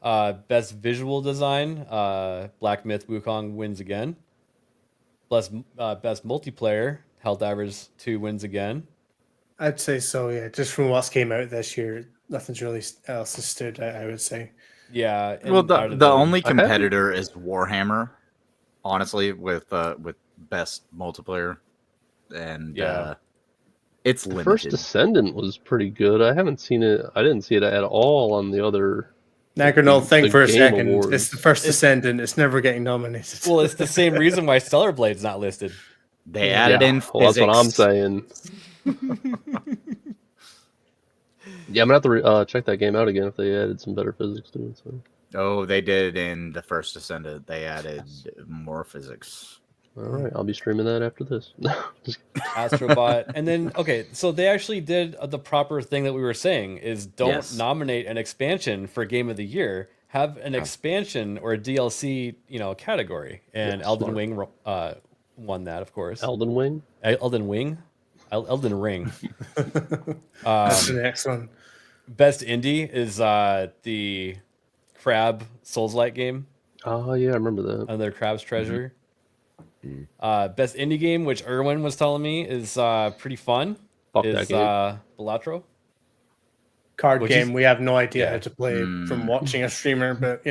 Best visual design, Black Myth Wukong wins again. Best multiplayer, Helldivers 2 wins again. I'd say so. Yeah, just from what's came out this year, nothing's really else has stood. I would say. Yeah. Well, the only competitor is Warhammer, honestly, with best multiplayer, and it's limited. First Descendant was pretty good. I haven't seen it. I didn't see it at all on the other. Nagranol, think the for a Game second. Awards. It's the first Descendant. It's never getting nominated. Well, it's the same reason why Stellar Blade's not listed. They added in physics. Well, that's what I'm saying. Yeah, I'm gonna have to check that game out again if they added some better physics to it. So. Oh, they did in the first Descendant. They added more physics. All right, I'll be streaming that after this. Astrobot, and then so they actually did the proper thing that we were saying is don't nominate an expansion for Game of the Year. Have an expansion or a DLC, category. And Elden Ring won that, of course. Elden Ring. Elden Ring. Elden Ring. That's the next one. Best indie is the Crab Souls-like game. Oh yeah, I remember that. Another Crab's Treasure. Best indie game, which Erwin was telling me is pretty fun, Fuck is that game. Balatro. Card Which game. is- We have no idea yeah. how to play from watching a streamer, but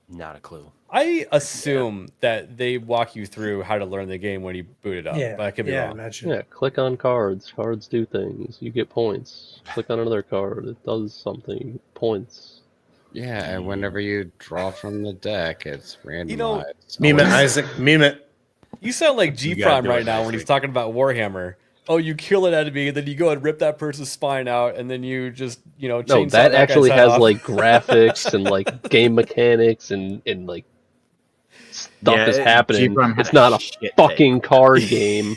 Not a clue. I assume that they walk you through how to learn the game when you boot it up, but I could be wrong. imagine. Yeah, click on cards. Cards do things. You get points. Click on another card. It does something. You get points. Yeah, and whenever you draw from the deck, it's randomized. Meme it, Isaac. Meme it. You sound like G You gotta Prime do it right now next when he's week. talking about Warhammer. Oh, you kill an enemy, then you go and rip that person's spine out, and then you just, No, chainsaw that guy's actually head has off. like graphics and like game mechanics and like stuff Yeah, is happening. G-Prime It's had not a a shit fucking card game.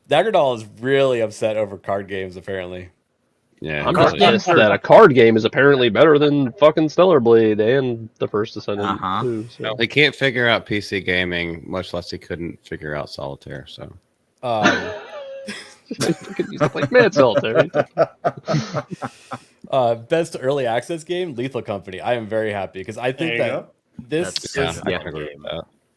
Daggerdoll is really upset over card games, apparently. Yeah, I'm convinced that a card game is apparently better than fucking Stellar Blade and the First Descendant too. So. No, he can't figure out PC gaming, much less he couldn't figure out solitaire. So, He's like, man, Solitaire. Best early access game, Lethal Company. I am very happy because I think that this is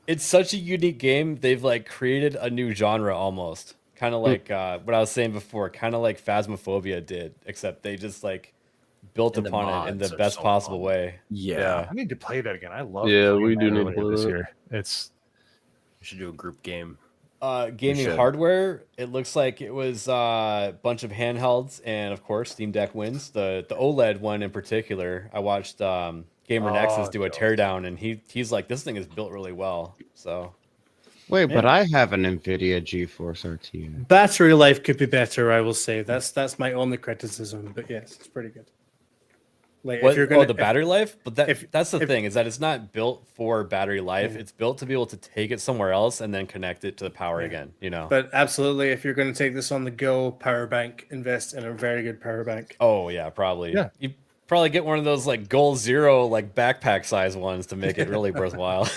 it's such a unique game. They've like created a new genre almost, kind of like what I was saying before, kind of like Phasmophobia did, except they just like built upon it in the best possible way. I need to play that again. I love. Yeah, we do need to play this that. year. It's We should do a group game. Gaming hardware, it looks like it was a bunch of handhelds, and of course Steam Deck wins. The OLED one in particular, I watched Gamer Nexus do a teardown, and he's like, this thing is built really well. So wait, but I have an NVIDIA GeForce RTX. Battery life could be better, I will say. That's my only criticism, but yes, it's pretty good. Like what, if you're gonna, the battery life, but that's the thing, is that it's not built for battery life. It's built to be able to take it somewhere else and then connect it to the power again. You know. But absolutely, if you're going to take this on the go, power bank, invest in a very good power bank. Oh yeah, probably. Yeah. You probably get one of those like Goal Zero like backpack size ones to make it really worthwhile.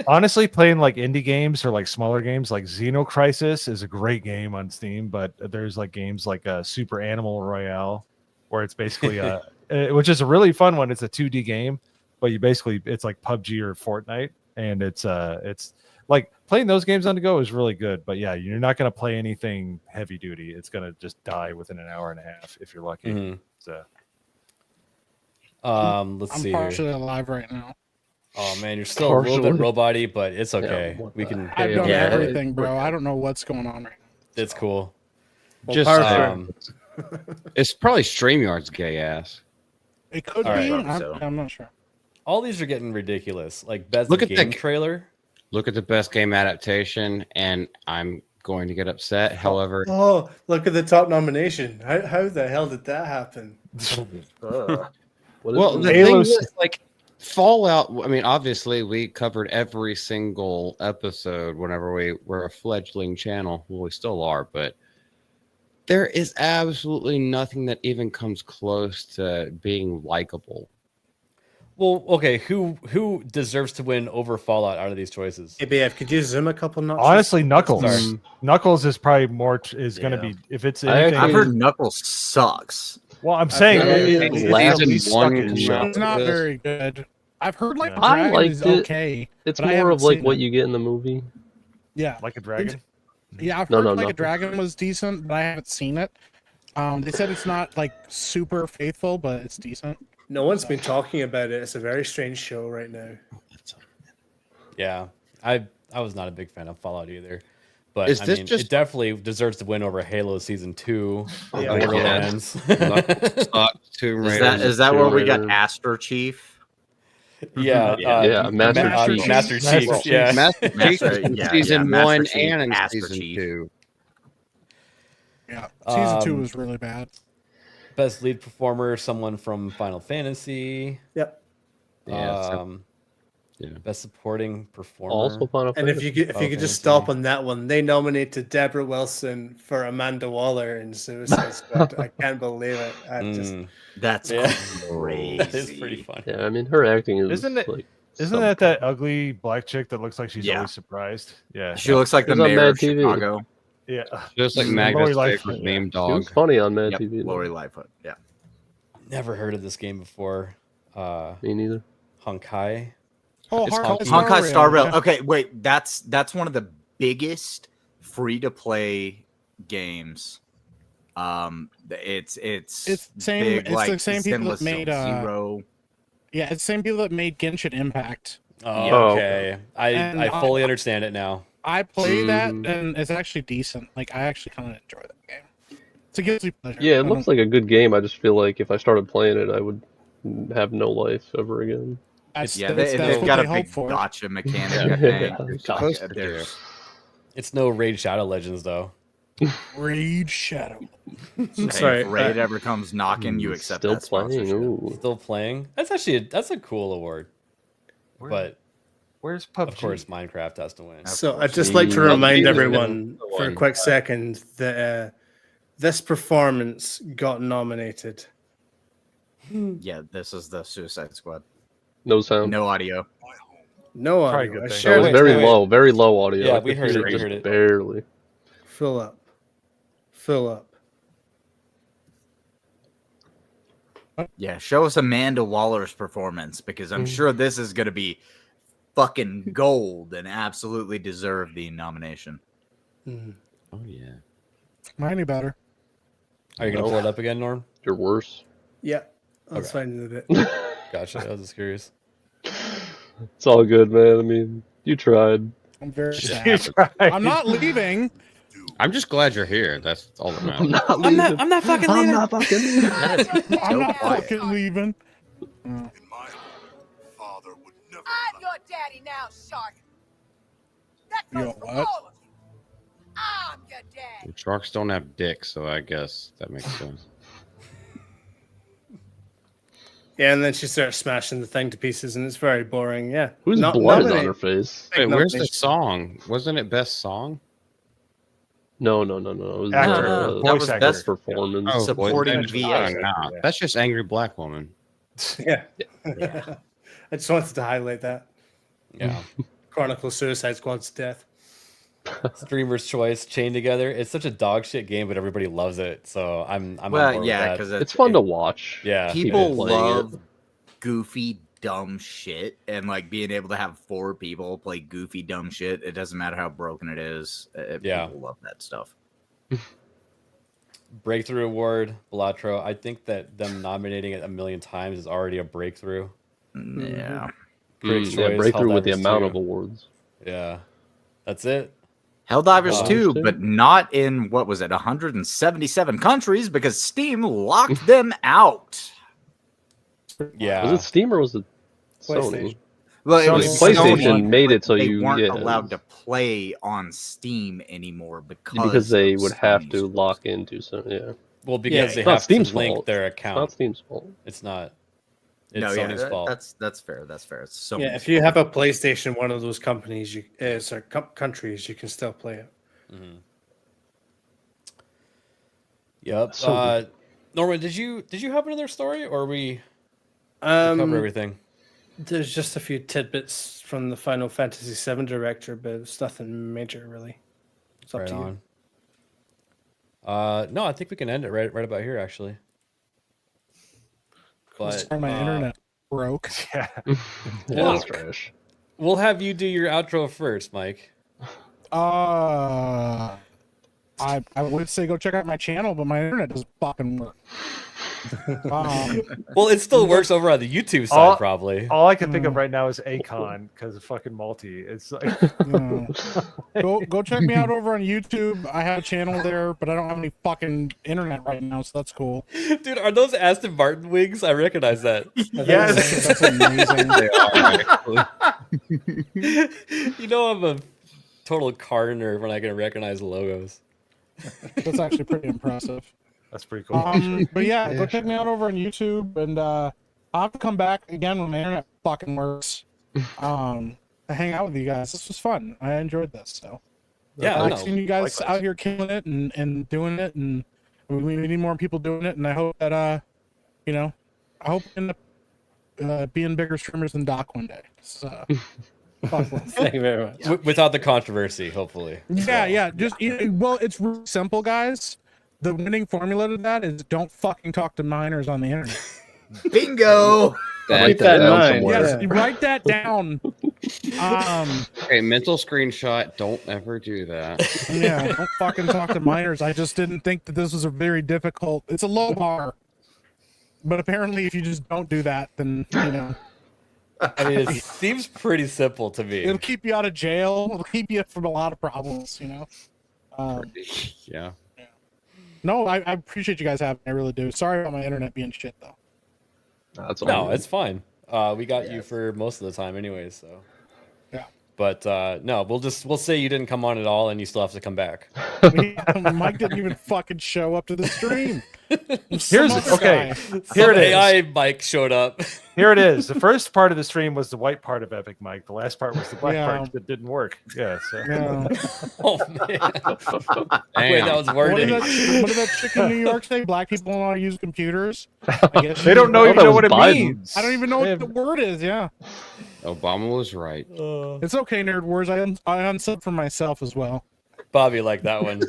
honestly, playing like indie games or like smaller games like Xenocrisis is a great game on Steam, but there's like games like Super Animal Royale, where it's basically which is a really fun one. It's a 2D game, but it's like PUBG or Fortnite, and it's like playing those games on the go is really good. But yeah, you're not going to play anything heavy duty. It's going to just die within an hour and a half if you're lucky. So let's see. I'm partially alive right now. Oh man, you're still a little bit robot-y, but it's okay. We can. I've done everything, bro. I don't know what's going on right now. It's cool. Just it's probably StreamYard's gay ass. It could All be. right. I'm not sure. All these are getting ridiculous. Like best Look at game the trailer. Look at the best game adaptation, and I'm going to get upset. However, look at the top nomination. How the hell did that happen? well, the thing is, like Fallout. I mean, obviously, we covered every single episode whenever we were a fledgling channel. Well, we still are, but there is absolutely nothing that even comes close to being likable. Well, okay, who deserves to win over Fallout out of these choices? ABF, could you zoom a couple notches? honestly, Knuckles. Sorry. Knuckles is probably more going to be if it's anything. I've heard Knuckles sucks. Well, I'm saying It's not very good. I've heard like I Dragon liked is it. okay. It's but I more haven't of like seen what it. you get in the movie. Yeah, like a dragon. Yeah, I've No, heard no, like a nothing. dragon was decent, but I haven't seen it. They said it's not like super faithful, but it's decent. No one's been talking about it. It's a very strange show right now. Yeah, I was not a big fan of Fallout either, but Is I this mean, just- it definitely deserves to win over Halo Season 2, Yeah. Borderlands. Is that where we got Aster Chief? Yeah, Master Chief. Master Chief, yeah. Master Chief yeah, season Master 1 Chief, and in Aster season Chief. 2. Yeah, season 2 was really bad. Best lead performer, someone from Final Fantasy. Yep. Yeah, Best supporting performer. Also, Final And if you could just stop on that one, they nominated Deborah Wilson for Amanda Waller in Suicide Squad. I can't believe it. That's crazy. That is pretty funny. Yeah, I mean, her acting is Isn't it? like. Isn't that ugly black chick that looks like she's always surprised? Yeah, She looks like the She's on mayor Mad of TV. Chicago. Yeah, Just like Lori Magnus Lightfoot, favorite meme She dog. was funny on Mad Yep, TV. though. Lori Lightfoot. Yeah. Never heard of this game before. Me neither. Honkai. Oh, Honkai Star Rail. Okay, wait. That's one of the biggest free to play games. It's same. big, It's like the same people that Zenless made Zero. Yeah, it's the same people that made Genshin Impact. Oh, okay. I fully understand it now. I play that, and it's actually decent. Like, I actually kind of enjoy that game. It's a guilty pleasure. Yeah, it looks like a good game. I just feel like if I started playing it, I would have no life ever again. That's, Yeah, that's they've what got a they hope big for. gotcha mechanic. I think. Gotcha. It's no Raid Shadow Legends though. Raid Shadow. Sorry, if Raid ever comes knocking, you accept Still that playing. sponsorship. Ooh. Still playing. That's actually that's a cool award. But where's PUBG? of course, Minecraft has to win. So I'd just like to remind everyone for a quick second that This performance got nominated. Yeah, this is the Suicide Squad. No sound. No audio. No Probably a audio. good I thing. shared It was it. very low audio. Yeah, I we could heard hear it, we just heard it. barely. Full up. Full up. Yeah, show us Amanda Waller's performance because I'm sure this is going to be fucking gold and absolutely deserve the nomination. Oh yeah. Am I any better? Are you gonna pull it up again, Norm? You're worse. Yeah, that's Okay. fine in a bit. Gotcha. I was just curious. It's all good, man. I mean, you tried. I'm very You sad. tried. I'm not leaving. I'm just glad you're here. That's all that matters. I'm not leaving. I'm not fucking I'm leaving. not fucking leaving. I'm not fucking leaving. I'm your daddy now, Shark. That Yo, goes for what? all of you. I'm your dad. Sharks don't have dicks, so I guess that makes sense. Yeah, and then she starts smashing the thing to pieces, and it's very boring. Yeah. Whose Not blood is on nominated. her face? Wait, where's the nomination. song? Wasn't it best song? No. It was Actor. That Voice was actor. best performance. Oh, supporting boy, VA. nah, that's just angry black woman. Yeah. I just wanted to highlight that. Yeah. Chronicle Suicide Squad's death. Streamer's Choice chained together. It's such a dog shit game, but everybody loves it. So I'm on Well, board yeah, with that. because It's fun to watch. Yeah. people playing love it. goofy, dumb shit, and like being able to have 4 people play goofy, dumb shit. It doesn't matter how broken it is. Yeah. People love that stuff. Breakthrough Award, Belatro. I think that them nominating it a million times is already a breakthrough. Yeah. Critics' Yeah, Choice, breakthrough with the Helldivers amount 2. of awards. Yeah. That's it. Helldivers Helldivers 2, 2? but not in, what was it, 177 countries because Steam locked them out. Yeah. Was it Steam or was it PlayStation. Sony? Well, it Sony- was PlayStation Sony, made it so they you weren't yeah, allowed to play on Steam anymore because they of would have Sony's to rules. lock into some. Yeah, Well, because Yeah, they it's not have Steam's to link fault. their It's account. not Steam's fault. It's not. It's No, yeah, Sony's fault. that's fair. That's fair. It's Sony's Yeah, if you have a PlayStation, one of those companies, countries, you can still play it. Mhm. Yep. So Norman, did you have another story, or we cover everything? There's just a few tidbits from the Final Fantasy VII director, but it's nothing major really. It's up Right to you. on. No, I think we can end it right about here, actually. But Sorry, my internet broke. Yeah. That's trash. we'll have you do your outro first, Mike. I would say go check out my channel, but my internet doesn't fucking work. Well, it still works over on the YouTube side, All- probably. All I can think of right now is Akon because of fucking multi. It's like Go check me out over on YouTube. I have a channel there, but I don't have any fucking internet right now, so that's cool. Dude, are those Aston Martin wings? I recognize that. Yes. That's amazing. You know I'm a total car nerd when I can recognize logos. That's actually pretty impressive. that's pretty cool. actually. But yeah, go check me out over on YouTube, and I'll have to come back again when my internet fucking works. To hang out with you guys. This was fun. I enjoyed this. So Yeah, I've no, seen you guys likewise. out here killing it and doing it, and we need more people doing it. And I hope that I hope we end up being bigger streamers than Doc one day. So, Thank you very much. without the controversy, hopefully. yeah. Just well, it's really simple, guys. The winning formula to that is don't fucking talk to minors on the internet. Bingo. Write that in down mind. somewhere. Yes, write that down. Okay, mental screenshot. Don't ever do that. Yeah, don't fucking talk to minors. I just didn't think that this was a very difficult. It's a low bar, but apparently, if you just don't do that, then I mean, it seems pretty simple to me. it'll keep you out of jail. It'll keep you from a lot of problems. Yeah. No, I appreciate you guys having me. I really do. Sorry about my internet being shit though. That's all. No, it's fine. We got you for most of the time anyway, so. But no, we'll say you didn't come on at all, and you still have to come back. Mike didn't even fucking show up to the stream. Here it is. AI Mike showed up. Here it is. The first part of the stream was the white part of Epic Mike. The last part was the black Yeah. part that didn't work. Yeah. So. Yeah. Oh man. Wait, that was What wording. did that chick in New York say? Black people don't want to use computers. I guess They don't know even know what it Biden. means. I don't even know what the word is. Yeah. Obama was right. It's okay, nerd wars. I unsub for myself as well. Bobby liked that one.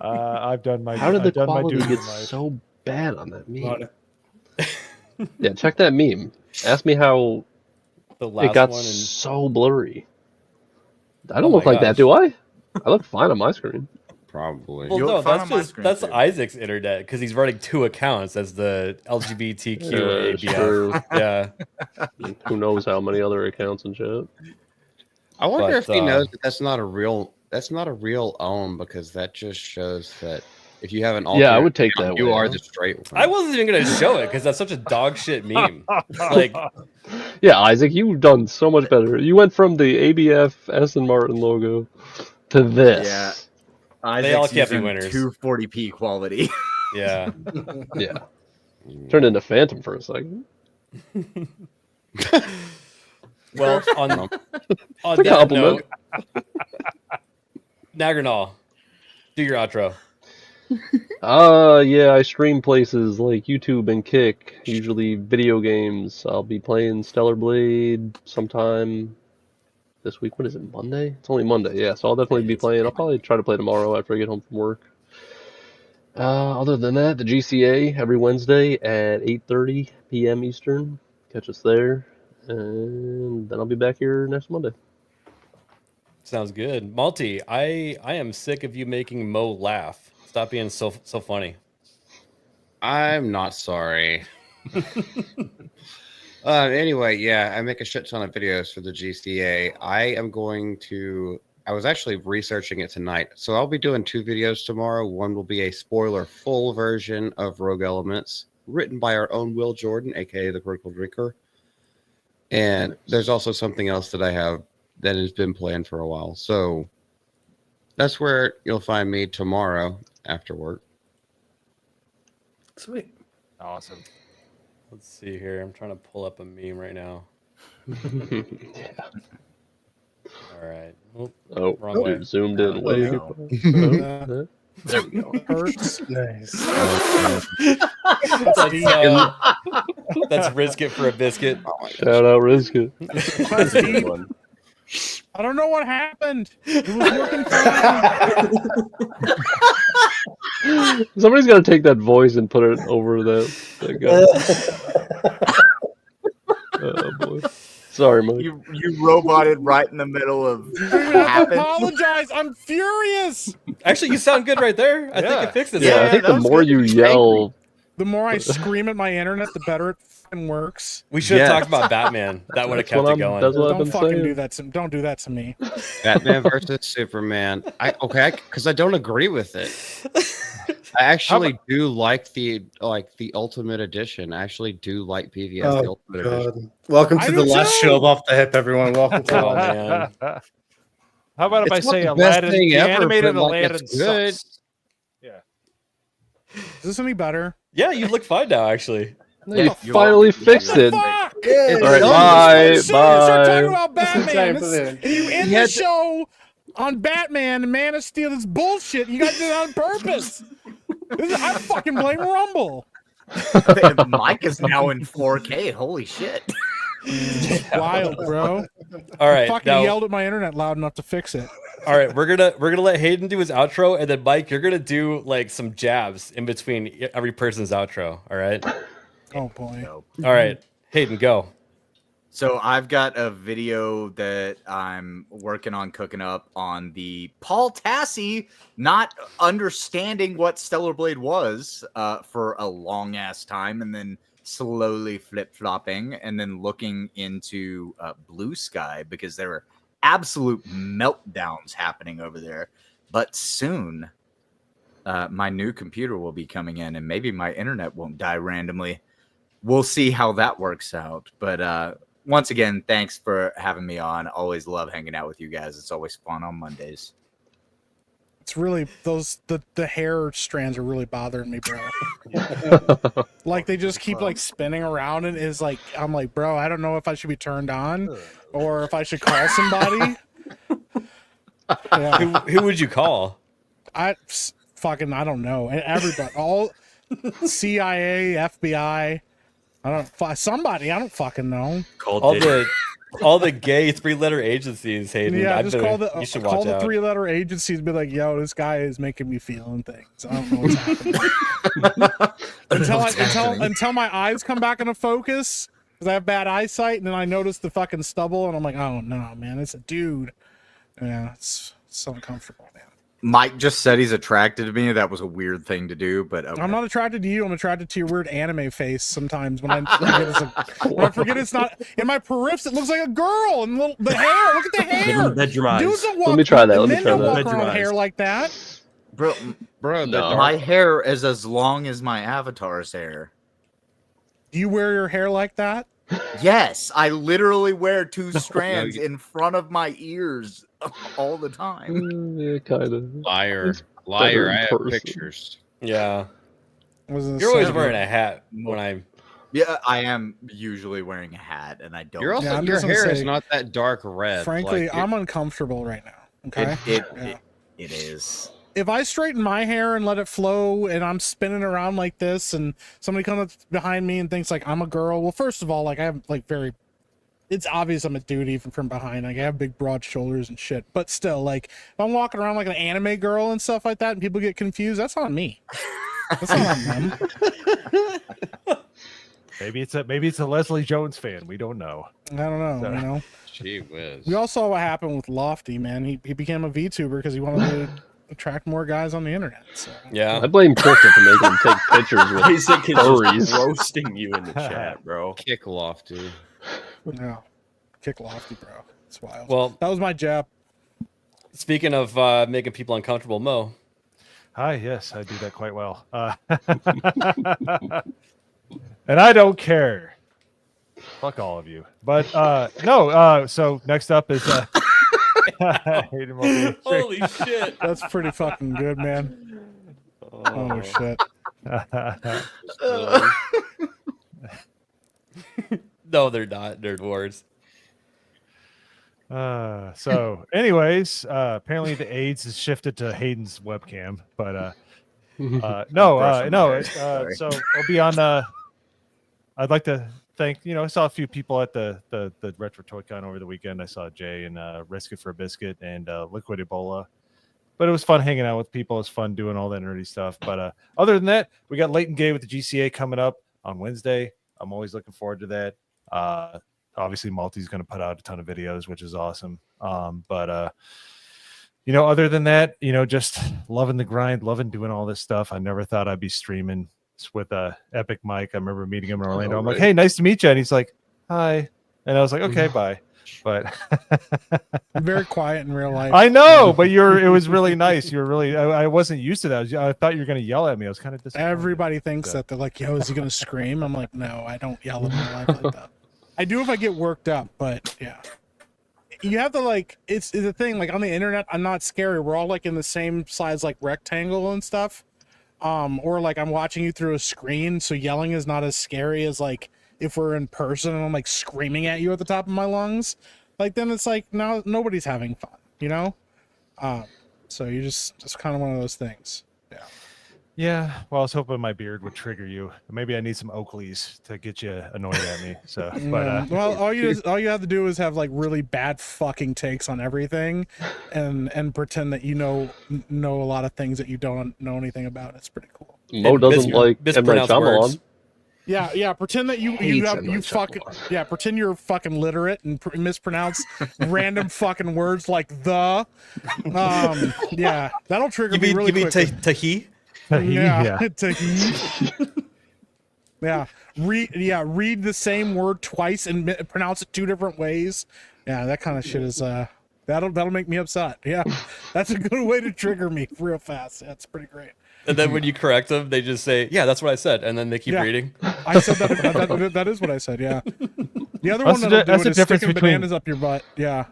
I've done my. How did the I've done my quality duty get in life. so bad on that meme? Yeah, check that meme. Ask me how The last it got one. And... so blurry. I Oh don't look my like that, gosh. do I? I look fine on my screen. Probably. Well, You no, look fine that's on my just screen, that's too. Isaac's internet because he's running 2 accounts as the LGBTQ ABF. True. Yeah. Who knows how many other accounts and shit? I wonder But, if he knows that that's not a real own, because that just shows that if you have an alternate Yeah, I would take account, that you way, are huh? the straight one. I wasn't even gonna show it because that's such a dog shit meme. Like, Yeah, Isaac, you've done so much better. You went from the ABF Aston Martin logo to this. Yeah. They all Isaac's can't be using winners. 240p quality. yeah. Yeah. Turned into Phantom for a second. Well, on a that compliment. note, Nagranol, do your outro. Yeah, I stream places like YouTube and Kick, usually video games. I'll be playing Stellar Blade sometime this week. What is it, Monday? It's only Monday, yeah, so I'll definitely be playing. I'll probably try to play tomorrow after I get home from work. Other than that, the GCA every Wednesday at 8:30 p.m. Eastern. Catch us there. And then I'll be back here next Monday. Sounds good. Malty, I am sick of you making Mo laugh. Stop being so funny. I'm not sorry. Anyway, yeah, I make a shit ton of videos for the GCA. I was actually researching it tonight, so I'll be doing 2 videos tomorrow. One will be a spoiler full version of Rogue Elements, written by our own Will Jordan, aka the Critical Drinker. And there's also something else that I have that has been planned for a while. So that's where you'll find me tomorrow after work. Sweet. Awesome. Let's see here. I'm trying to pull up a meme right now. Yeah. All right. Oh, Oh, wrong way. you're zoomed in way There too you far. There we go. Hurts. Nice. That's risk it for a biscuit. Shout out Rizka. I don't know what happened. It was working fine. Somebody's got to take that voice and put it over that guy. Oh boy. Sorry, Mike. You roboted right in the middle of I apologize. I'm furious. Actually, you sound good right there. I think it fixed it. Yeah, I think the more you yell, The more I scream at my internet, the better it fucking works. We should have talked about Batman. That would have kept it going. That's what I've Don't been fucking saying. do that. Don't do that to me. Batman versus Superman. Because I don't agree with it. I actually do like the Ultimate Edition. I actually do like PVS the Oh, Ultimate Edition. God. Welcome I to do the last too. show of Off the Hip, everyone. Welcome to Oh man. How about if It's I say not the best Aladdin? thing The ever, animated but, like, Aladdin it's good. sucks. Is this any better? Yeah, you look fine now. Actually. You finally fixed it. Fuck! Yeah, All right, As soon as you start talking about Batman, Exactly. and you end the show on Batman and Man of Steel, this bullshit. You got to do it on purpose. I fucking blame Rumble. Mike is now in 4K. Holy shit. Wild, bro. All right. Fucking Now, yelled at my internet loud enough to fix it. all right. We're gonna let Hayden do his outro, and then Mike, you're gonna do like some jabs in between every person's outro. All right. Oh boy. All right. Hayden, go. So I've got a video that I'm working on cooking up on the Paul Tassi not understanding what Stellar Blade was for a long ass time, and then slowly flip-flopping, and then looking into Blue Sky because there were absolute meltdowns happening over there. But soon my new computer will be coming in, and maybe my internet won't die randomly. We'll see how that works out. But once again, thanks for having me on. Always love hanging out with you guys. It's always fun on Mondays. It's really the hair strands are really bothering me, bro. Like they just keep like spinning around, and is like I'm like, bro, I don't know if I should be turned on or if I should call somebody. Yeah. Who would you call? I don't know. Everybody, all CIA, FBI. Somebody. I don't fucking know. All the gay 3-letter agencies, Hayden. Yeah, just call the 3-letter agencies. And be like, yo, this guy is making me feeling things. I don't know what's happening. until my eyes come back into focus because I have bad eyesight, and then I notice the fucking stubble, and I'm like, oh no, man, it's a dude. Yeah, it's so uncomfortable, man. Mike just said he's attracted to me. That was a weird thing to do, but okay. I'm not attracted to you. I'm attracted to your weird anime face sometimes when I forget it's not in my periffs. It looks like a girl, and the hair. Look at the hair. Dudes don't walk, Let me try that. Men don't walk around with hair like that. Bro, no. My hair is as long as my avatar's hair. Do you wear your hair like that? Yes, I literally wear 2 strands in front of my ears all the time. Yeah, kind of. Liar. I have pictures. Yeah. You're always wearing a hat when I'm. Yeah, I am usually wearing a hat, and I don't. You're also, your hair is not that dark red. Frankly, like I'm uncomfortable right now. Okay. It is. If I straighten my hair and let it flow and I'm spinning around like this and somebody comes up behind me and thinks like I'm a girl, well, first of all, like I have like it's obvious I'm a dude even from behind. Like I have big broad shoulders and shit, but still, like if I'm walking around like an anime girl and stuff like that and people get confused, that's on me. That's not on them. Maybe it's a Leslie Jones fan. We don't know. I don't know. So, you know. Gee whiz. We all saw what happened with Lofty, man. He became a VTuber because he wanted to attract more guys on the internet. So. Yeah, I blame Krista for making him take pictures with furries. Roasting you in the chat, bro. Kick Lofty. Yeah, kick Lofty, bro. It's wild. Well, that was my jab. Speaking of making people uncomfortable, Mo. Hi, yes, I do that quite well. And I don't care. Fuck all of you. But no, so next up is Holy shit. That's pretty fucking good, man. Oh shit. No, they're not. Nerd Wars. So anyways, apparently the AIDS has shifted to Hayden's webcam, but so I'll be on I'd like to thank, I saw a few people at the Retro Toy Con over the weekend. I saw Jay and Risk It for a Biscuit and Liquid Ebola. But it was fun hanging out with people. It was fun doing all that nerdy stuff. But other than that, we got Late and Gay with the GCA coming up on Wednesday. I'm always looking forward to that. Obviously, Malty's going to put out a ton of videos, which is awesome. But other than that, just loving the grind, loving doing all this stuff. I never thought I'd be streaming with Epic Mike. I remember meeting him in Orlando. I'm like, hey, nice to meet you. And he's like, hi. And I was like, okay, bye. But I'm very quiet in real life. I know, but it was really nice. You're really, I wasn't used to that. I thought you were going to yell at me. I was kind of disappointed. Everybody thinks that. They're like, yo, is he going to scream? I'm like, no, I don't yell in real life like that. I do if I get worked up, but yeah. You have to like, it's the thing, like on the internet, I'm not scary. We're all like in the same size, like rectangle and stuff. Or like I'm watching you through a screen, so yelling is not as scary as like if we're in person and I'm like screaming at you at the top of my lungs. Like then it's like now nobody's having fun, So you just kind of one of those things. Yeah. Yeah. Well, I was hoping my beard would trigger you. Maybe I need some Oakleys to get you annoyed at me. So, but well, all you have to do is have like really bad fucking takes on everything, and pretend that you know a lot of things that you don't know anything about. It's pretty cool. Mo doesn't like M. Night Shyamalan. Yeah. Pretend that you pretend you're fucking literate and mispronounce random fucking words like the. Yeah, that'll trigger me really quickly. Tahi? Yeah. Yeah. Read the same word twice and pronounce it 2 different ways. Yeah, that kind of shit is that'll make me upset. Yeah, that's a good way to trigger me real fast. That's pretty great. And then when you correct them, they just say, "Yeah, that's what I said," and then they keep reading. I said that is what I said. Yeah. The other That's one the that'll di- that's do the it is difference sticking between- bananas up your butt. Yeah.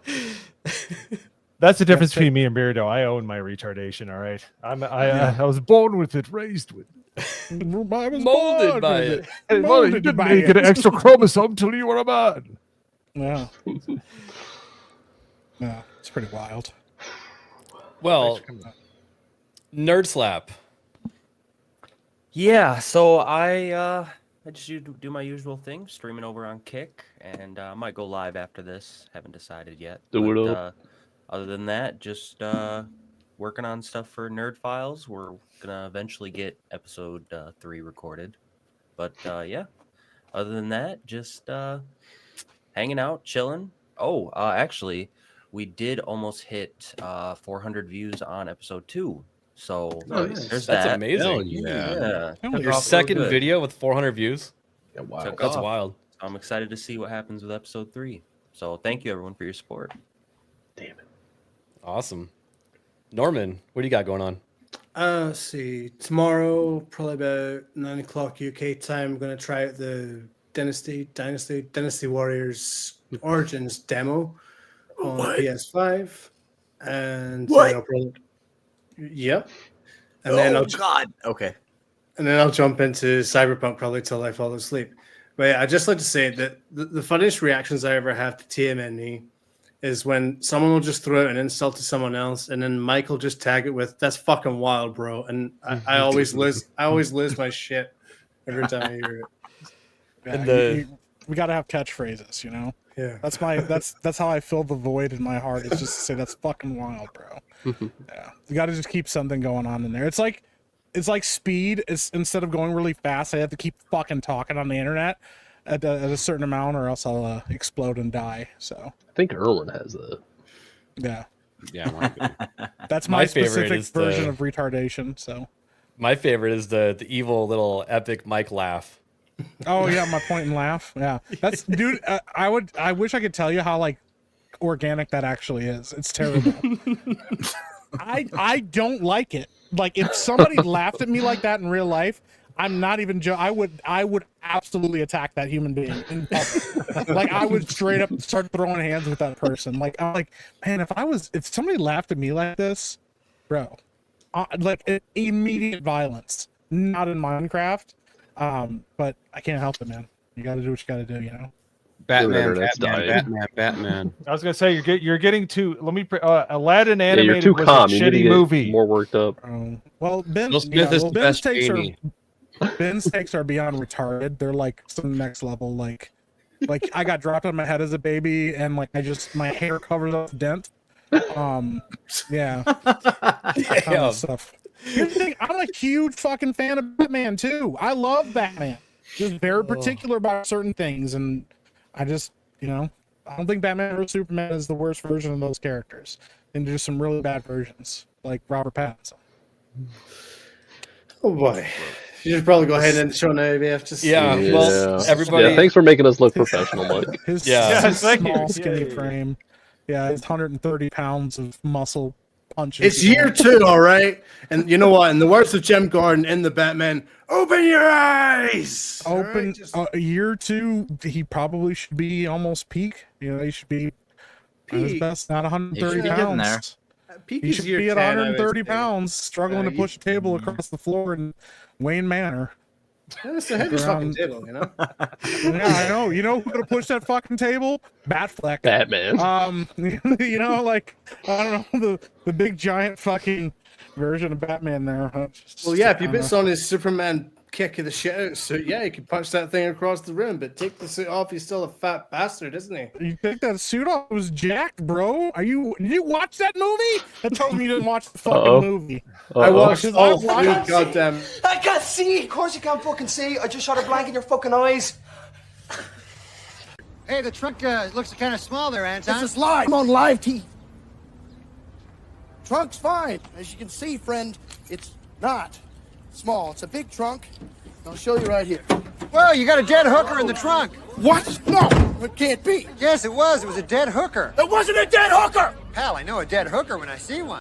That's the difference so- between me and Beardo. I own my retardation. All right, I was born with it, raised with it. I was Molded born by with it. Hey, mother, you Molded didn't by make it. an extra chromosome till you were a man. Yeah. Yeah, it's pretty wild. Well, Nerd Slap. Yeah, so I just do my usual thing, streaming over on Kick, and I might go live after this. Haven't decided yet. Do it But, up. other than that, just working on stuff for Nerd Files. We're gonna eventually get episode 3 recorded, but yeah. Other than that, just hanging out, chilling. Oh, actually, we did almost hit 400 views on episode 2. So Nice. there's That's that. amazing. Hell yeah. Took Your off so second good. video with 400 views. Yeah, wow. Took That's off. wild. I'm excited to see what happens with episode 3. So thank you everyone for your support. Damn it. Awesome. Norman, what do you got going on? Let's see. Tomorrow, probably about 9 o'clock UK time, I'm going to try out the Dynasty Warriors Origins demo on PS5. And What? then I'll probably, yep. And then Oh I'll God. Okay. and then I'll jump into Cyberpunk probably till I fall asleep. But yeah, I'd just like to say that the funniest reactions I ever have to TMNE is when someone will just throw out an insult to someone else, and then Mike will just tag it with "That's fucking wild, bro," and I always lose. I always lose my shit every time I hear it. Yeah, And we got to have catchphrases, you know. Yeah, That's how I fill the void in my heart. It's just to say that's fucking wild, bro. Yeah, you got to just keep something going on in there. It's like speed. It's instead of going really fast, I have to keep fucking talking on the internet at a certain amount, or else I'll explode and die. So I think Erlen has that. yeah, Yeah, I wanna that's My my favorite specific is version the- of retardation. So My favorite is the evil little epic Mike laugh. oh yeah, my point and laugh. Yeah, that's dude. I wish I could tell you how like organic that actually is. It's terrible. I don't like it. Like if somebody laughed at me like that in real life, I'm not even I would absolutely attack that human being in public. Like I would straight up start throwing hands with that person. Like I'm like, man, if somebody laughed at me like this, bro, like immediate violence. Not in Minecraft, but I can't help it, man. You got to do what you got to do, you know. Batman, internet's Batman, dying. Batman, Batman. I was gonna say you're getting too. Let me. Aladdin Yeah, animated you're too was calm. a You need to shitty get movie. more worked up. Well, Ben, Will Smith is the Ben's best takes genie. Ben's takes are beyond retarded. They're like some next level. Like I got dropped on my head as a baby, and like my hair covers up the dent. Yeah, that kind of stuff. Here's the thing, I'm a huge fucking fan of Batman too. I love Batman. Just very particular about certain things, and I just, I don't think Batman or Superman is the worst version of those characters. And there's some really bad versions, like Robert Pattinson. Oh boy, you should probably go ahead and show now, ABF. Just Well, everybody. Yeah, thanks for making us look professional, Mike. His Yes, thank you. small, skinny Yay. frame. Yeah, his 130 pounds of muscle punches. It's year 2, all right. And you know what? In the words of Jim Gordon in the Batman, open your eyes. All Open right, just year 2. He probably should be almost peak. He should be at his peak. best, not He 130 should be getting there. pounds. Peak He is should year be at 10, I would 130 say. pounds, struggling to push a table across the floor in Wayne Manor. That's the heaviest fucking Around- table, you know. Yeah, I know. You know who could have pushed that fucking table? Batfleck. Batman. Like I don't know the big giant fucking version of Batman there. Well, yeah, if you bit on his Superman kick of the shit out suit, yeah, you could punch that thing across the room. But take the suit off, he's still a fat bastard, isn't he? You take that suit off? It was jacked, bro. Did you watch that movie? That tells me you didn't watch the fucking movie. I watched Because all I watched- three goddamn. I can't see. Of course you can't fucking see. I just shot a blank in your fucking eyes. Hey, the trunk looks kind of small there, Anton. It's a slide. I'm on live TV. Trunk's fine. As you can see, friend, it's not small. It's a big trunk. I'll show you right here. Well, you got a dead hooker in the trunk. What? No, it can't be. Yes, it was. It was a dead hooker. It wasn't a dead hooker. Pal, I know a dead hooker when I see one.